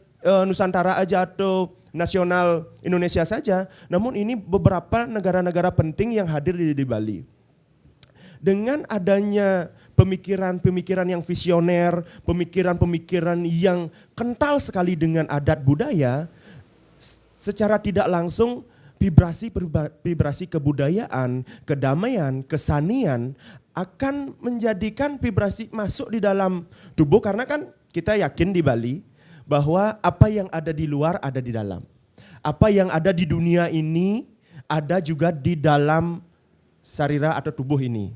Nusantara aja atau nasional Indonesia saja, namun ini beberapa negara-negara penting yang hadir di Bali. Dengan adanya pemikiran-pemikiran yang visioner, pemikiran-pemikiran yang kental sekali dengan adat budaya, secara tidak langsung vibrasi kebudayaan, kedamaian, kesanian akan menjadikan vibrasi masuk di dalam tubuh, karena kan kita yakin di Bali bahwa apa yang ada di luar ada di dalam. Apa yang ada di dunia ini ada juga di dalam sarira atau tubuh ini.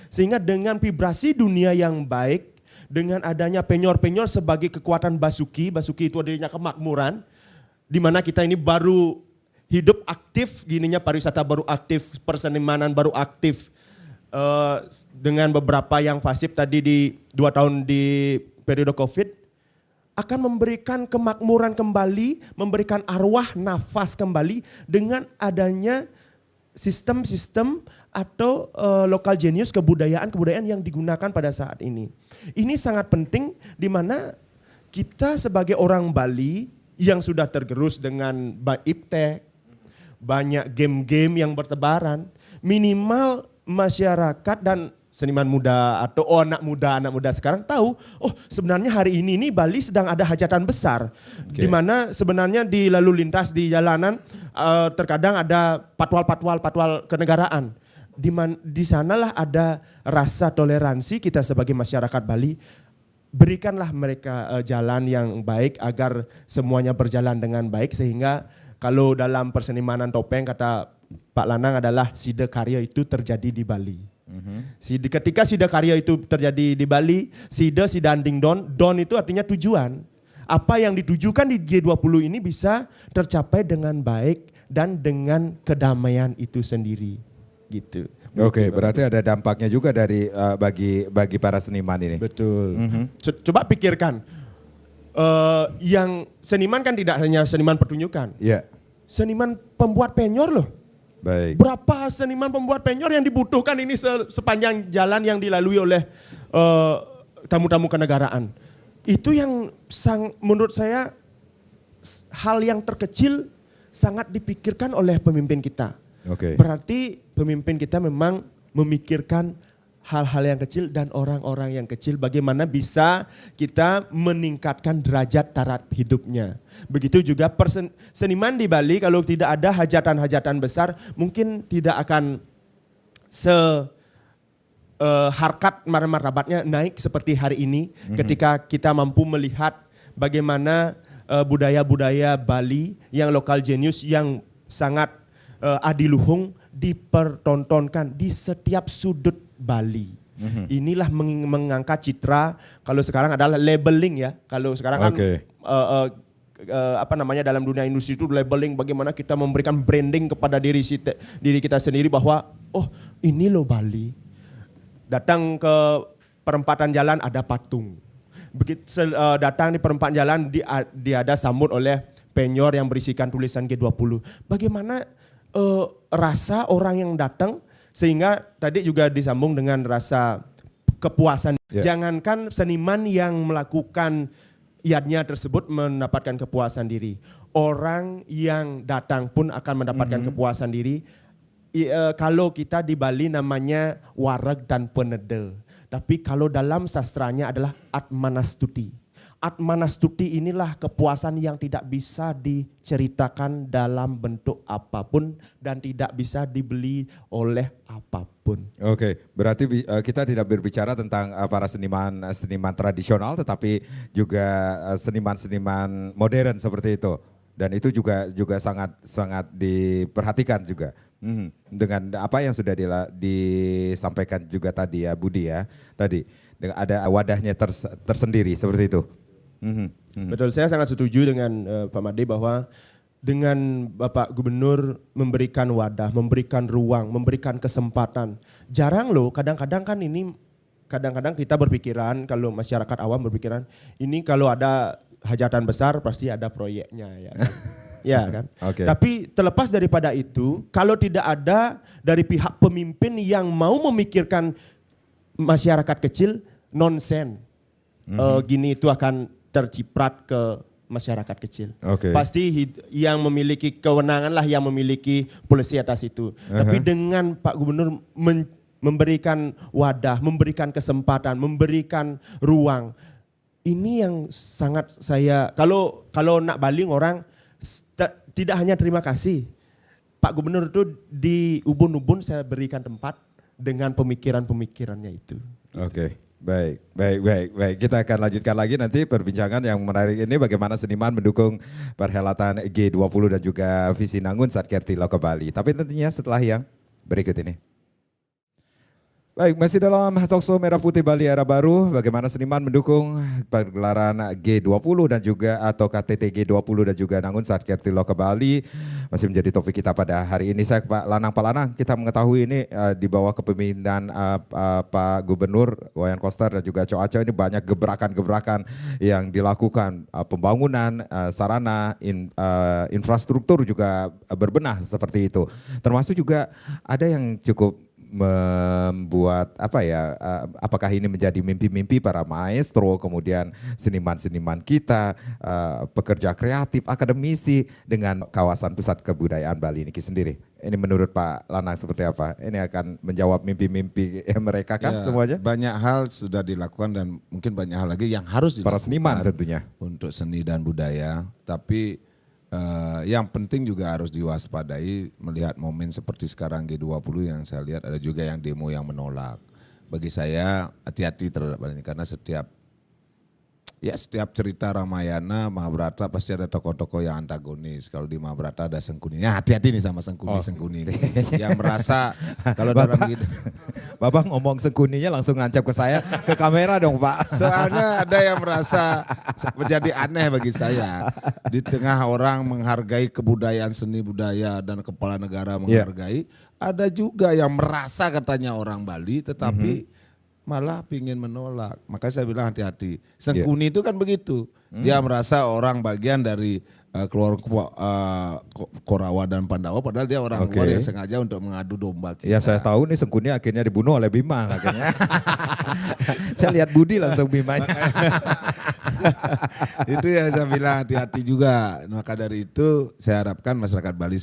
Sehingga dengan vibrasi dunia yang baik, dengan adanya penyor-penyor sebagai kekuatan Basuki itu adanya kemakmuran, di mana kita ini baru hidup aktif, gininya pariwisata baru aktif, persenimanan baru aktif, dengan beberapa yang fasib tadi di 2 tahun di periode COVID, akan memberikan kemakmuran kembali, memberikan arwah nafas kembali dengan adanya sistem-sistem atau lokal genius kebudayaan yang digunakan pada saat ini. Ini sangat penting di mana kita sebagai orang Bali yang sudah tergerus dengan iptek, banyak game-game yang bertebaran, minimal masyarakat dan seniman muda atau anak muda sekarang tahu, oh sebenarnya hari ini nih Bali sedang ada hajatan besar, di mana sebenarnya di lalu lintas di jalanan terkadang ada patwal kenegaraan. Di sanalah ada rasa toleransi kita sebagai masyarakat Bali. Berikanlah mereka jalan yang baik agar semuanya berjalan dengan baik, sehingga kalau dalam persenimanan topeng kata Pak Lanang adalah sida karya itu terjadi di Bali. Ketika sida karya itu terjadi di Bali, sida sidanding don itu artinya tujuan. Apa yang ditujukan di G20 ini bisa tercapai dengan baik dan dengan kedamaian itu sendiri. Gitu. Oke, berarti ada dampaknya juga dari bagi para seniman ini. Betul. Coba pikirkan, yang seniman kan tidak hanya seniman pertunjukan. Iya. Seniman pembuat penyor loh. Baik. Berapa seniman pembuat penyor yang dibutuhkan ini sepanjang jalan yang dilalui oleh tamu-tamu kenegaraan. Itu yang menurut saya hal yang terkecil sangat dipikirkan oleh pemimpin kita. Oke. Berarti pemimpin kita memang memikirkan hal-hal yang kecil dan orang-orang yang kecil, bagaimana bisa kita meningkatkan derajat taraf hidupnya. Begitu juga seniman di Bali kalau tidak ada hajatan-hajatan besar mungkin tidak akan harkat martabatnya naik seperti hari ini ketika kita mampu melihat bagaimana budaya-budaya Bali yang lokal genius yang sangat adiluhung dipertontonkan di setiap sudut Bali. Inilah mengangkat citra, kalau sekarang adalah labeling ya. Kalau sekarang kan dalam dunia industri itu labeling, bagaimana kita memberikan branding kepada diri kita sendiri bahwa oh ini loh Bali. Datang ke perempatan jalan ada patung. Begitu datang di perempatan jalan ada sambut oleh penyor yang berisikan tulisan G20. Bagaimana rasa orang yang datang, sehingga tadi juga disambung dengan rasa kepuasan. Jangankan seniman yang melakukan yadnya tersebut mendapatkan kepuasan diri. Orang yang datang pun akan mendapatkan kepuasan diri. Kalau kita di Bali namanya wareg dan penede. Tapi kalau dalam sastranya adalah atmanastuti. Atmanastuti inilah kepuasan yang tidak bisa diceritakan dalam bentuk apapun dan tidak bisa dibeli oleh apapun. Oke, berarti kita tidak berbicara tentang para seniman tradisional, tetapi juga seniman modern seperti itu. Dan itu juga sangat diperhatikan juga. Dengan apa yang sudah disampaikan juga tadi ya Budi ya, tadi ada wadahnya tersendiri seperti itu. Betul, saya sangat setuju dengan Pak Made bahwa dengan Bapak Gubernur memberikan wadah, memberikan ruang, memberikan kesempatan. Jarang loh, kadang-kadang kita berpikiran, kalau masyarakat awam berpikiran, ini kalau ada hajatan besar pasti ada proyeknya ya kan. Ya kan. Okay. Tapi terlepas daripada itu, kalau tidak ada dari pihak pemimpin yang mau memikirkan masyarakat kecil, nonsen. Gini itu akan terciprat ke masyarakat kecil. Okay. Pasti yang memiliki kewenangan lah yang memiliki polisi atas itu. Tapi dengan Pak Gubernur memberikan wadah, memberikan kesempatan, memberikan ruang. Ini yang sangat saya, kalau nak baling orang tidak hanya terima kasih. Pak Gubernur itu di ubun-ubun saya berikan tempat dengan pemikiran-pemikirannya itu. Oke. Baik. Kita akan lanjutkan lagi nanti perbincangan yang menarik ini bagaimana seniman mendukung perhelatan G20 dan juga Visi Nangun Satkerti Loka Bali. Tapi tentunya setelah yang berikut ini. Baik, masih dalam Talkshow Merah Putih Bali Era Baru, bagaimana seniman mendukung pergelaran G20 dan juga atau KTT G20 dan juga Nangun saat Kertilo ke Bali masih menjadi topik kita pada hari ini. Saya Pak Lanang, kita mengetahui ini di bawah kepemimpinan Pak Gubernur Wayan Koster dan juga Cho Aco ini banyak gebrakan-gebrakan yang dilakukan, pembangunan sarana, infrastruktur juga berbenah seperti itu. Termasuk juga ada yang cukup membuat apakah ini menjadi mimpi-mimpi para maestro, kemudian seniman-seniman kita, pekerja kreatif, akademisi dengan kawasan pusat kebudayaan Bali ini sendiri. Ini menurut Pak Lanang seperti apa? Ini akan menjawab mimpi-mimpi mereka kan semuanya? Banyak hal sudah dilakukan dan mungkin banyak hal lagi yang harus dilakukan. Para seniman tentunya. Untuk seni dan budaya, tapi yang penting juga harus diwaspadai melihat momen seperti sekarang G20 yang saya lihat ada juga yang demo yang menolak. Bagi saya hati-hati terhadap hal ini karena setiap cerita Ramayana, Mahabharata pasti ada tokoh-tokoh yang antagonis. Kalau di Mahabharata ada Sengkuninya, hati-hati nih sama Sengkuni ini. Yang merasa kalau dalam gitu. Bapak ngomong Sengkuninya langsung nancap ke saya, ke kamera dong Pak. Soalnya ada yang merasa menjadi aneh bagi saya. Di tengah orang menghargai kebudayaan seni budaya dan kepala negara menghargai, ada juga yang merasa katanya orang Bali tetapi malah pingin menolak. Makanya saya bilang hati-hati. Sengkuni itu kan begitu. Dia merasa orang bagian dari keluarga Korawa dan Pandawa padahal dia orang luar yang sengaja untuk mengadu domba kita. Ya saya tahu nih Sengkuni akhirnya dibunuh oleh Bima akhirnya. Saya lihat Budi langsung Bimanya. Itu ya saya bilang hati-hati juga. Maka dari itu saya harapkan masyarakat Bali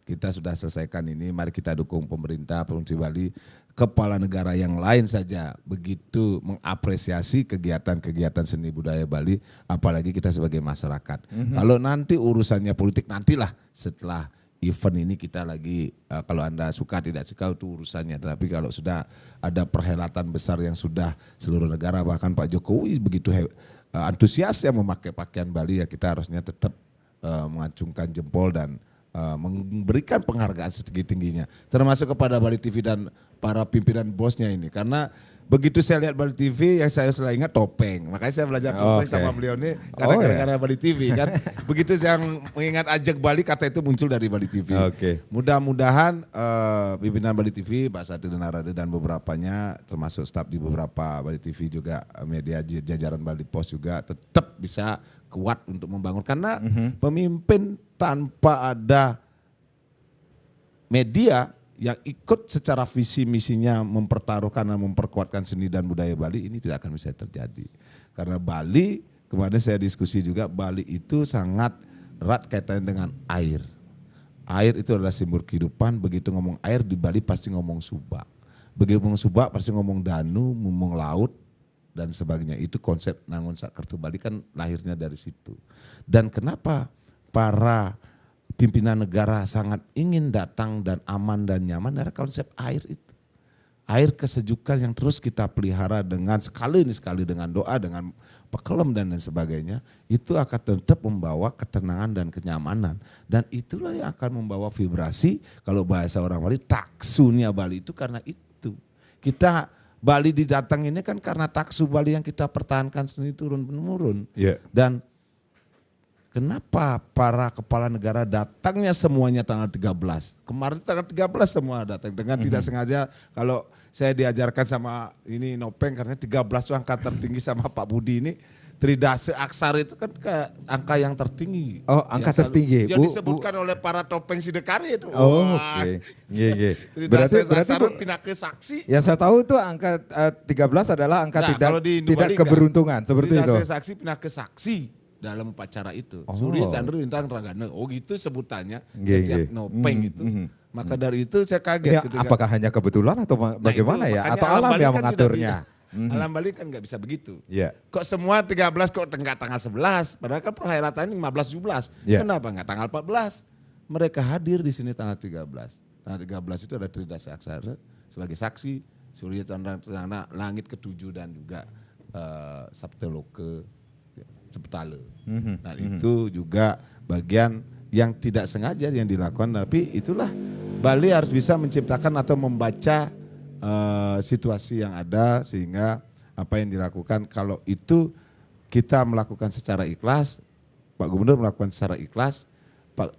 kita sudah selesaikan ini. Mari kita dukung pemerintah Provinsi Bali, kepala negara yang lain saja begitu mengapresiasi kegiatan-kegiatan seni budaya Bali, apalagi kita sebagai masyarakat. Kalau nanti urusannya politik nantilah setelah event ini kita lagi kalau Anda suka tidak suka itu urusannya. Tapi kalau sudah ada perhelatan besar yang sudah seluruh negara bahkan Pak Jokowi begitu antusias yang memakai pakaian Bali ya kita harusnya tetap mengacungkan jempol dan memberikan penghargaan setinggi-tingginya. Termasuk kepada Bali TV dan para pimpinan bosnya ini. Karena begitu saya lihat Bali TV yang saya selalu ingat topeng. Makanya saya belajar topeng sama beliau ini karena gara-gara Bali TV kan. Begitu saya mengingat ajak Bali kata itu muncul dari Bali TV. Mudah-mudahan pimpinan Bali TV, Pak Sati dan Narade dan beberapanya termasuk staf di beberapa Bali TV juga media jajaran Bali Post juga tetap bisa kuat untuk membangun. Karena pemimpin tanpa ada media yang ikut secara visi misinya mempertaruhkan dan memperkuatkan seni dan budaya Bali ini tidak akan bisa terjadi. Karena Bali, kemarin saya diskusi juga, Bali itu sangat erat kaitannya dengan air. Air itu adalah simbol kehidupan, begitu ngomong air di Bali pasti ngomong subak. Begitu ngomong subak pasti ngomong danu, ngomong laut dan sebagainya. Itu konsep Nangun Sakerto Bali kan lahirnya dari situ. Dan kenapa para pimpinan negara sangat ingin datang dan aman dan nyaman dari konsep air itu. Air kesejukan yang terus kita pelihara dengan sekali dengan doa, dengan pekelem dan lain sebagainya. Itu akan tetap membawa ketenangan dan kenyamanan. Dan itulah yang akan membawa vibrasi, kalau bahasa orang Bali, taksunya Bali itu karena itu. Kita Bali didatang ini kan karena taksu Bali yang kita pertahankan sendiri turun-menurun. Dan kenapa para kepala negara datangnya semuanya tanggal 13? Kemarin tanggal 13 semua datang dengan tidak sengaja. Kalau saya diajarkan sama ini Nopeng karena 13 itu angka tertinggi sama Pak Budi ini. Tridase aksara itu kan angka yang tertinggi. Oh, angka tertinggi. Yang disebutkan oleh para topeng Sidekari itu. Oh, oke. Tridase aksara pinake saksi. Yang saya tahu itu angka 13 adalah angka tidak keberuntungan seperti itu. Tridase saksi pinake saksi dalam upacara itu. Surya Chandra Lintang Ragana. Oh gitu sebutannya setiap nopeng itu. Maka dari itu saya kaget. Apakah hanya kebetulan atau bagaimana ya? Atau alam yang mengaturnya? Alam Bali kan nggak bisa begitu. Kok semua 13 kok enggak tanggal 11? Padahal kan perhelatan ini 15-17. Kenapa enggak tanggal 14? Mereka hadir di sini tanggal 13. Tanggal 13 itu ada Tridase Aksara sebagai saksi. Surya Chandra Langit ke-7 dan juga Sapteloke Cepetale. Nah itu juga bagian yang tidak sengaja yang dilakukan. Tapi itulah Bali harus bisa menciptakan atau membaca situasi yang ada sehingga apa yang dilakukan kalau itu kita melakukan secara ikhlas, Pak Gubernur melakukan secara ikhlas, Pak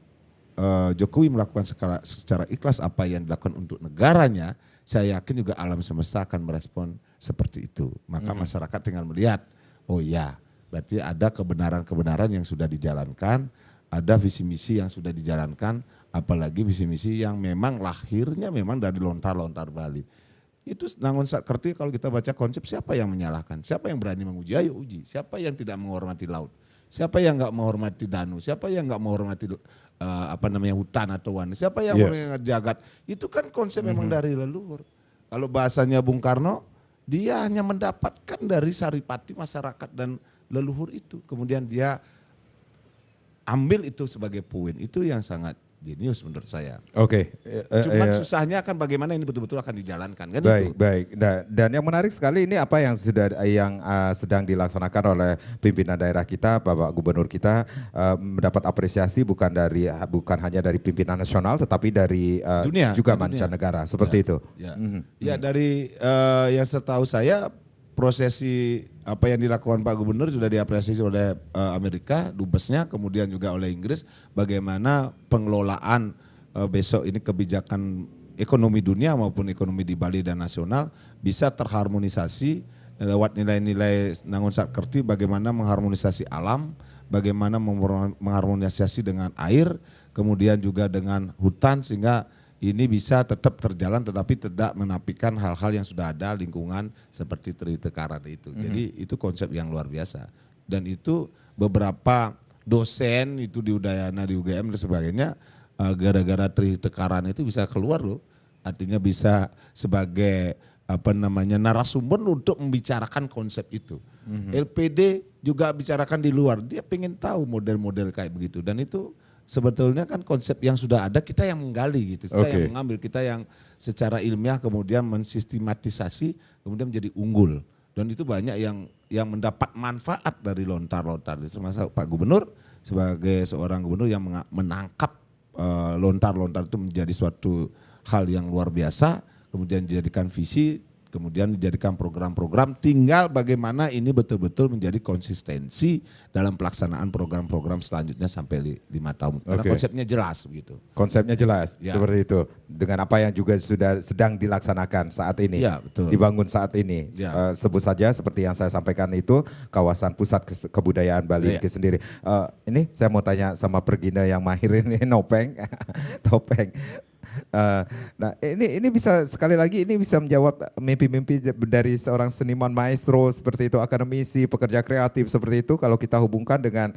Jokowi melakukan secara ikhlas apa yang dilakukan untuk negaranya, saya yakin juga alam semesta akan merespon seperti itu. Maka masyarakat tinggal melihat, oh ya berarti ada kebenaran-kebenaran yang sudah dijalankan, ada visi misi yang sudah dijalankan, apalagi visi misi yang memang lahirnya memang dari lontar-lontar Bali. Itu Nangun Sakerti kalau kita baca konsep siapa yang menyalahkan, siapa yang berani menguji, ayo uji. Siapa yang tidak menghormati laut, siapa yang nggak menghormati danau, siapa yang nggak menghormati hutan atau wan, siapa yang menghormati jagat. Itu kan konsep memang dari leluhur. Kalau bahasanya Bung Karno, dia hanya mendapatkan dari saripati masyarakat dan leluhur itu. Kemudian dia ambil itu sebagai poin, itu yang sangat jenius menurut saya. Oke. Cuman susahnya akan bagaimana ini betul-betul akan dijalankan kan Baik, itu. baik. Dan yang menarik sekali ini apa yang sedang dilaksanakan oleh pimpinan daerah kita, Bapak Gubernur kita mendapat apresiasi bukan hanya dari pimpinan nasional tetapi dari Dunia, juga dunia. mancanegara seperti itu. Ya dari yang setahu saya prosesi apa yang dilakukan Pak Gubernur sudah diapresiasi oleh Amerika, dubesnya, kemudian juga oleh Inggris, bagaimana pengelolaan besok ini kebijakan ekonomi dunia maupun ekonomi di Bali dan nasional bisa terharmonisasi lewat nilai-nilai Nangun Sakerti, bagaimana mengharmonisasi alam, bagaimana mengharmonisasi dengan air, kemudian juga dengan hutan sehingga ini bisa tetap terjalan tetapi tidak menapikan hal-hal yang sudah ada lingkungan seperti terite karang itu. Jadi itu konsep yang luar biasa. Dan itu beberapa dosen itu di Udayana, di UGM dan sebagainya gara-gara terite karang itu bisa keluar loh. Artinya bisa sebagai narasumber untuk membicarakan konsep itu. LPD juga bicarakan di luar, dia pengen tahu model-model kayak begitu dan itu sebetulnya kan konsep yang sudah ada kita yang menggali gitu, kita yang mengambil, kita yang secara ilmiah kemudian mensistematisasi kemudian menjadi unggul dan itu banyak yang mendapat manfaat dari lontar-lontar, termasuk Pak Gubernur sebagai seorang gubernur yang menangkap lontar-lontar itu menjadi suatu hal yang luar biasa, kemudian dijadikan visi, kemudian dijadikan program-program, tinggal bagaimana ini betul-betul menjadi konsistensi dalam pelaksanaan program-program selanjutnya sampai 5 tahun. Karena konsepnya jelas begitu. Konsepnya jelas, Ya. seperti itu. Dengan apa yang juga sudah sedang dilaksanakan saat ini, Ya, betul. dibangun saat ini. Ya. Sebut saja seperti yang saya sampaikan itu, kawasan pusat kebudayaan Bali itu sendiri. Ini saya mau tanya sama Pergina yang mahir ini, Nopeng, Topeng. Nah ini bisa sekali lagi ini bisa menjawab mimpi-mimpi dari seorang seniman maestro seperti itu, akademisi, pekerja kreatif seperti itu kalau kita hubungkan dengan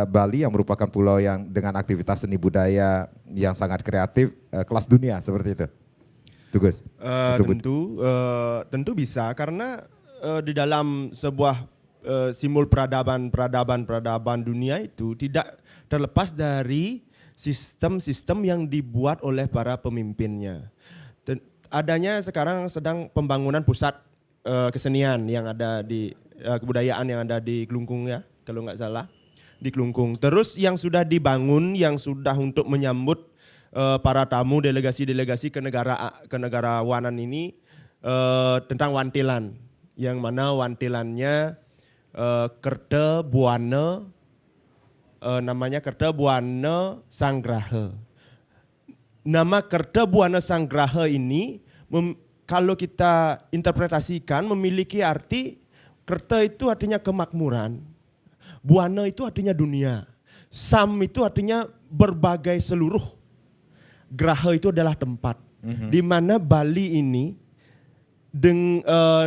Bali yang merupakan pulau yang dengan aktivitas seni budaya yang sangat kreatif kelas dunia seperti itu. Tugas. Tentu bisa karena di dalam sebuah simbol peradaban dunia itu tidak terlepas dari sistem-sistem yang dibuat oleh para pemimpinnya. Dan adanya sekarang sedang pembangunan pusat kesenian yang ada di kebudayaan yang ada di Kelungkung ya, kalau nggak salah di Kelungkung. Terus yang sudah dibangun, yang sudah untuk menyambut para tamu delegasi-delegasi kenegarawanan ini tentang wantilan, yang mana wantilannya Kerta Buana. Namanya Kerta Buana Sanggraha. Nama Kerta Buana Sanggraha ini kalau kita interpretasikan memiliki arti Kerta itu artinya kemakmuran, Buana itu artinya dunia, Sam itu artinya berbagai seluruh, Graha itu adalah tempat. Di mana Bali ini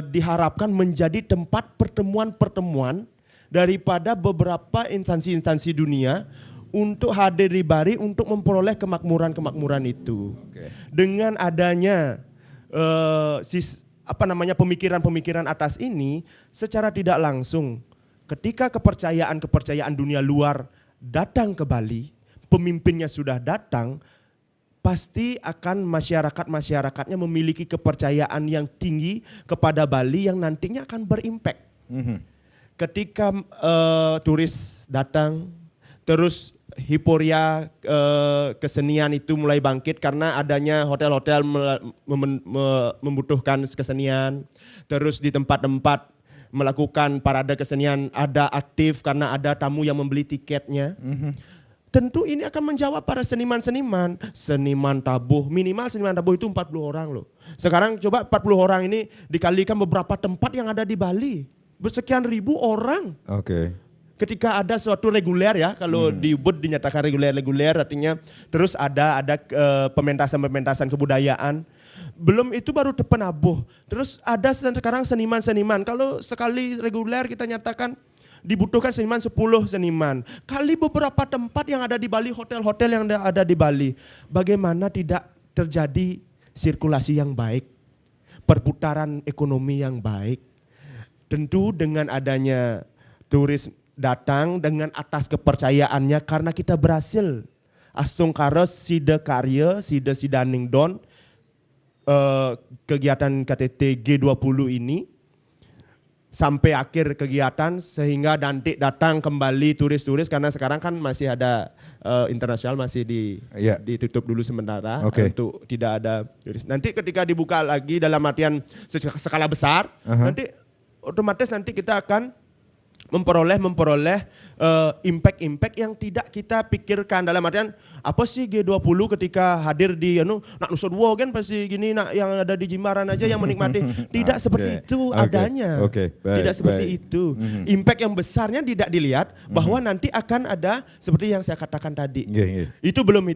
diharapkan menjadi tempat pertemuan-pertemuan daripada beberapa instansi-instansi dunia untuk hadir di Bali untuk memperoleh kemakmuran-kemakmuran itu. Dengan adanya pemikiran-pemikiran atas ini secara tidak langsung ketika kepercayaan dunia luar datang ke Bali, pemimpinnya sudah datang, pasti akan masyarakatnya memiliki kepercayaan yang tinggi kepada Bali yang nantinya akan berimpact. Ketika turis datang, terus hiporia kesenian itu mulai bangkit karena adanya hotel-hotel membutuhkan kesenian. Terus di tempat-tempat melakukan parade kesenian ada aktif karena ada tamu yang membeli tiketnya. Tentu ini akan menjawab para seniman-seniman. Seniman tabuh, minimal seniman tabuh itu 40 orang loh. Sekarang coba 40 orang ini dikalikan beberapa tempat yang ada di Bali. Bersekian ribu orang. Oke. Ketika ada suatu reguler ya, kalau di Ubud dinyatakan reguler artinya terus ada pementasan-pementasan kebudayaan. Belum itu baru penabuh. Terus ada sekarang seniman-seniman. Kalau sekali reguler kita nyatakan dibutuhkan seniman 10 seniman. Kali beberapa tempat yang ada di Bali, hotel-hotel yang ada di Bali. Bagaimana tidak terjadi sirkulasi yang baik, perputaran ekonomi yang baik. Tentu dengan adanya turis datang dengan atas kepercayaannya karena kita berhasil. Astung karos sida karya, sida sidaning don, kegiatan KTT G20 ini. Sampai akhir kegiatan sehingga nanti datang kembali turis-turis karena sekarang kan masih ada internasional masih ditutup dulu sementara untuk tidak ada turis. Nanti ketika dibuka lagi dalam artian skala besar, nanti otomatis nanti kita akan memperoleh impact yang tidak kita pikirkan dalam artian apa sih G20 ketika hadir di nak nusut kan pasti gini nak yang ada di Jimbaran aja yang menikmati tidak seperti itu adanya. Tidak seperti itu. Impact yang besarnya tidak dilihat bahwa nanti akan ada seperti yang saya katakan tadi. Itu belum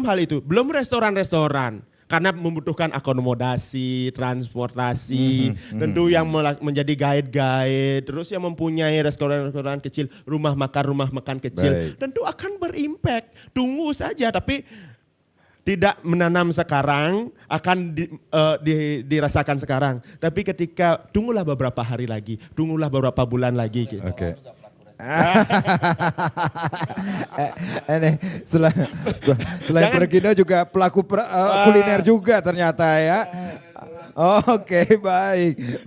hal itu, belum restoran-restoran. Karena membutuhkan akomodasi, transportasi, tentu yang menjadi guide-guide, terus yang mempunyai restoran-restoran kecil, rumah makan kecil, tentu akan berimpact. Tunggu saja, tapi tidak menanam sekarang, akan dirasakan sekarang. Tapi ketika tunggulah beberapa hari lagi, tunggulah beberapa bulan lagi. Gitu. Ini selain Pergindo juga pelaku kuliner juga ternyata ya. Oke, baik.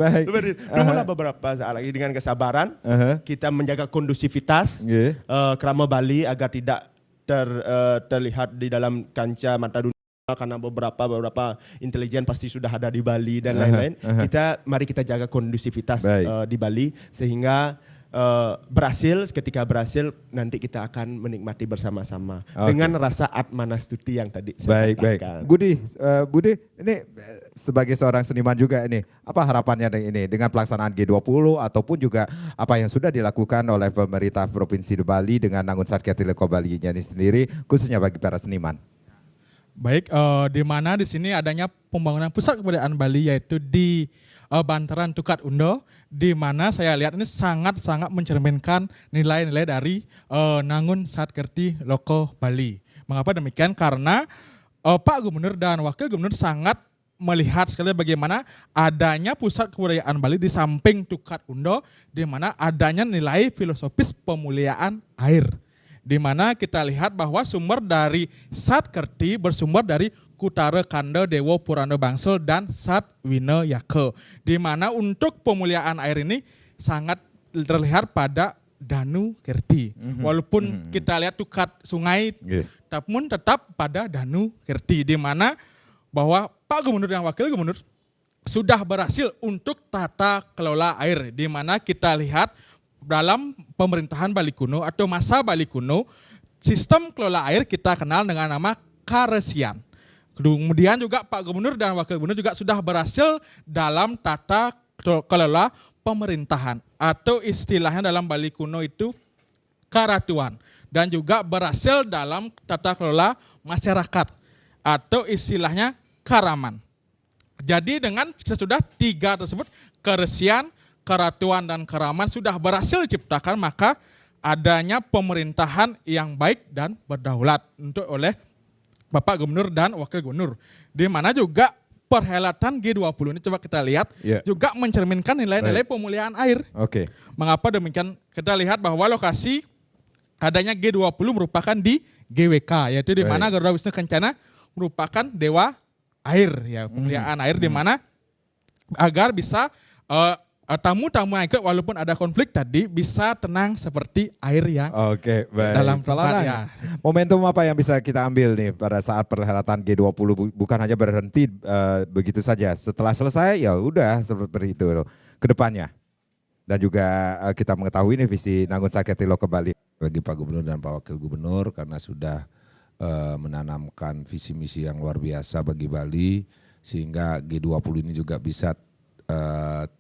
Tunggulah beberapa saat lagi dengan kesabaran. Kita menjaga kondusivitas Krama Bali agar tidak terlihat di dalam kancah mata dunia. Karena beberapa intelijen pasti sudah ada di Bali dan lain-lain. Mari kita jaga kondusivitas di Bali sehingga ketika berhasil nanti kita akan menikmati bersama-sama dengan rasa atmanastuti yang tadi saya katakan. Budi, ini sebagai seorang seniman juga ini, apa harapannya dengan pelaksanaan G20 ataupun juga apa yang sudah dilakukan oleh pemerintah Provinsi Bali dengan Nangun Satkerti Leko Bali ini sendiri khususnya bagi para seniman? Baik, di mana di sini adanya pembangunan pusat kebudayaan Bali yaitu di Bantaran Tukat Undo, di mana saya lihat ini sangat-sangat mencerminkan nilai-nilai dari Nangun Satkerti Loko Bali. Mengapa demikian? Karena Pak Gubernur dan Wakil Gubernur sangat melihat sekali bagaimana adanya pusat kebudayaan Bali di samping Tukat Undo, di mana adanya nilai filosofis pemuliaan air. Di mana kita lihat bahwa sumber dari Satkerti bersumber dari Kutara Kanda Dewa Purana Bangsal dan Sat Wina Yake. Di mana untuk pemuliaan air ini sangat terlihat pada Danu Kerti. Walaupun kita lihat tukat sungai, namun tetap pada Danu Kerti. Di mana bahwa Pak Gubernur dan Wakil Gubernur sudah berhasil untuk tata kelola air. Di mana kita lihat dalam pemerintahan Bali kuno atau masa Bali kuno, sistem kelola air kita kenal dengan nama karesian. Kemudian juga Pak Gubernur dan Wakil Gubernur juga sudah berhasil dalam tata kelola pemerintahan atau istilahnya dalam Bali kuno itu karatuan, dan juga berhasil dalam tata kelola masyarakat atau istilahnya karaman. Jadi dengan sesudah tiga tersebut, karesian, karatuan dan karaman sudah berhasil diciptakan, maka adanya pemerintahan yang baik dan berdaulat untuk oleh Bapak Gubernur dan Wakil Gubernur. Di mana juga perhelatan G20 ini coba kita lihat juga mencerminkan nilai-nilai pemulihaan air. Mengapa demikian? Kita lihat bahwa lokasi adanya G20 merupakan di GWK, yaitu di mana Garuda Wisnu Kencana merupakan dewa air, ya pemulihaan air, di mana agar bisa tamu-tamu yang ikut walaupun ada konflik tadi bisa tenang seperti air yang Oke, baik. dalam Pak tempat Lanang, ya. momentum apa yang bisa kita ambil nih pada saat perhelatan G20 bukan hanya berhenti begitu saja. Setelah selesai ya udah seperti itu loh ke depannya. Dan juga kita mengetahui nih visi Nanggun Saketilo ke Bali. Bagi Pak Gubernur dan Pak Wakil Gubernur karena sudah menanamkan visi misi yang luar biasa bagi Bali sehingga G20 ini juga bisa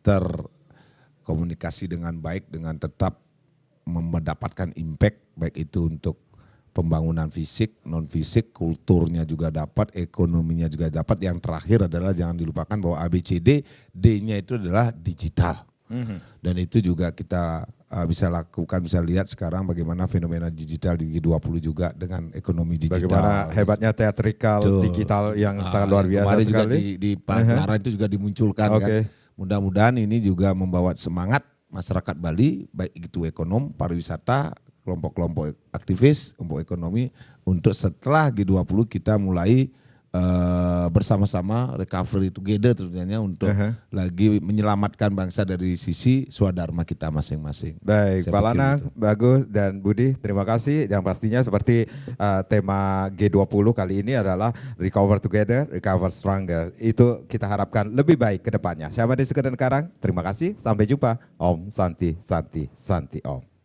terkomunikasi dengan baik dengan tetap mendapatkan impact baik itu untuk pembangunan fisik, non fisik, kulturnya juga dapat, ekonominya juga dapat. Yang terakhir adalah jangan dilupakan bahwa ABCD, D-nya itu adalah digital. Dan itu juga kita bisa lakukan, bisa lihat sekarang bagaimana fenomena digital di G20 juga dengan ekonomi digital. Bagaimana hebatnya teatrikal digital yang sangat luar biasa kemarin sekali. juga di pagelaran itu juga dimunculkan kan. Mudah-mudahan ini juga membawa semangat masyarakat Bali, baik itu ekonom, pariwisata, kelompok-kelompok aktivis, kelompok ekonomi, untuk setelah G20 kita mulai bersama-sama recovery together tentunya untuk lagi menyelamatkan bangsa dari sisi swadharma kita masing-masing. Baik, Saya Pak pikir Lanang, itu. Bagus dan Budi, terima kasih. Yang pastinya seperti tema G20 kali ini adalah Recover Together, Recover Stronger. Itu kita harapkan lebih baik ke depannya. Saya Made Sekedar Karang, terima kasih. Sampai jumpa. Om Santi, Santi, Santi Om.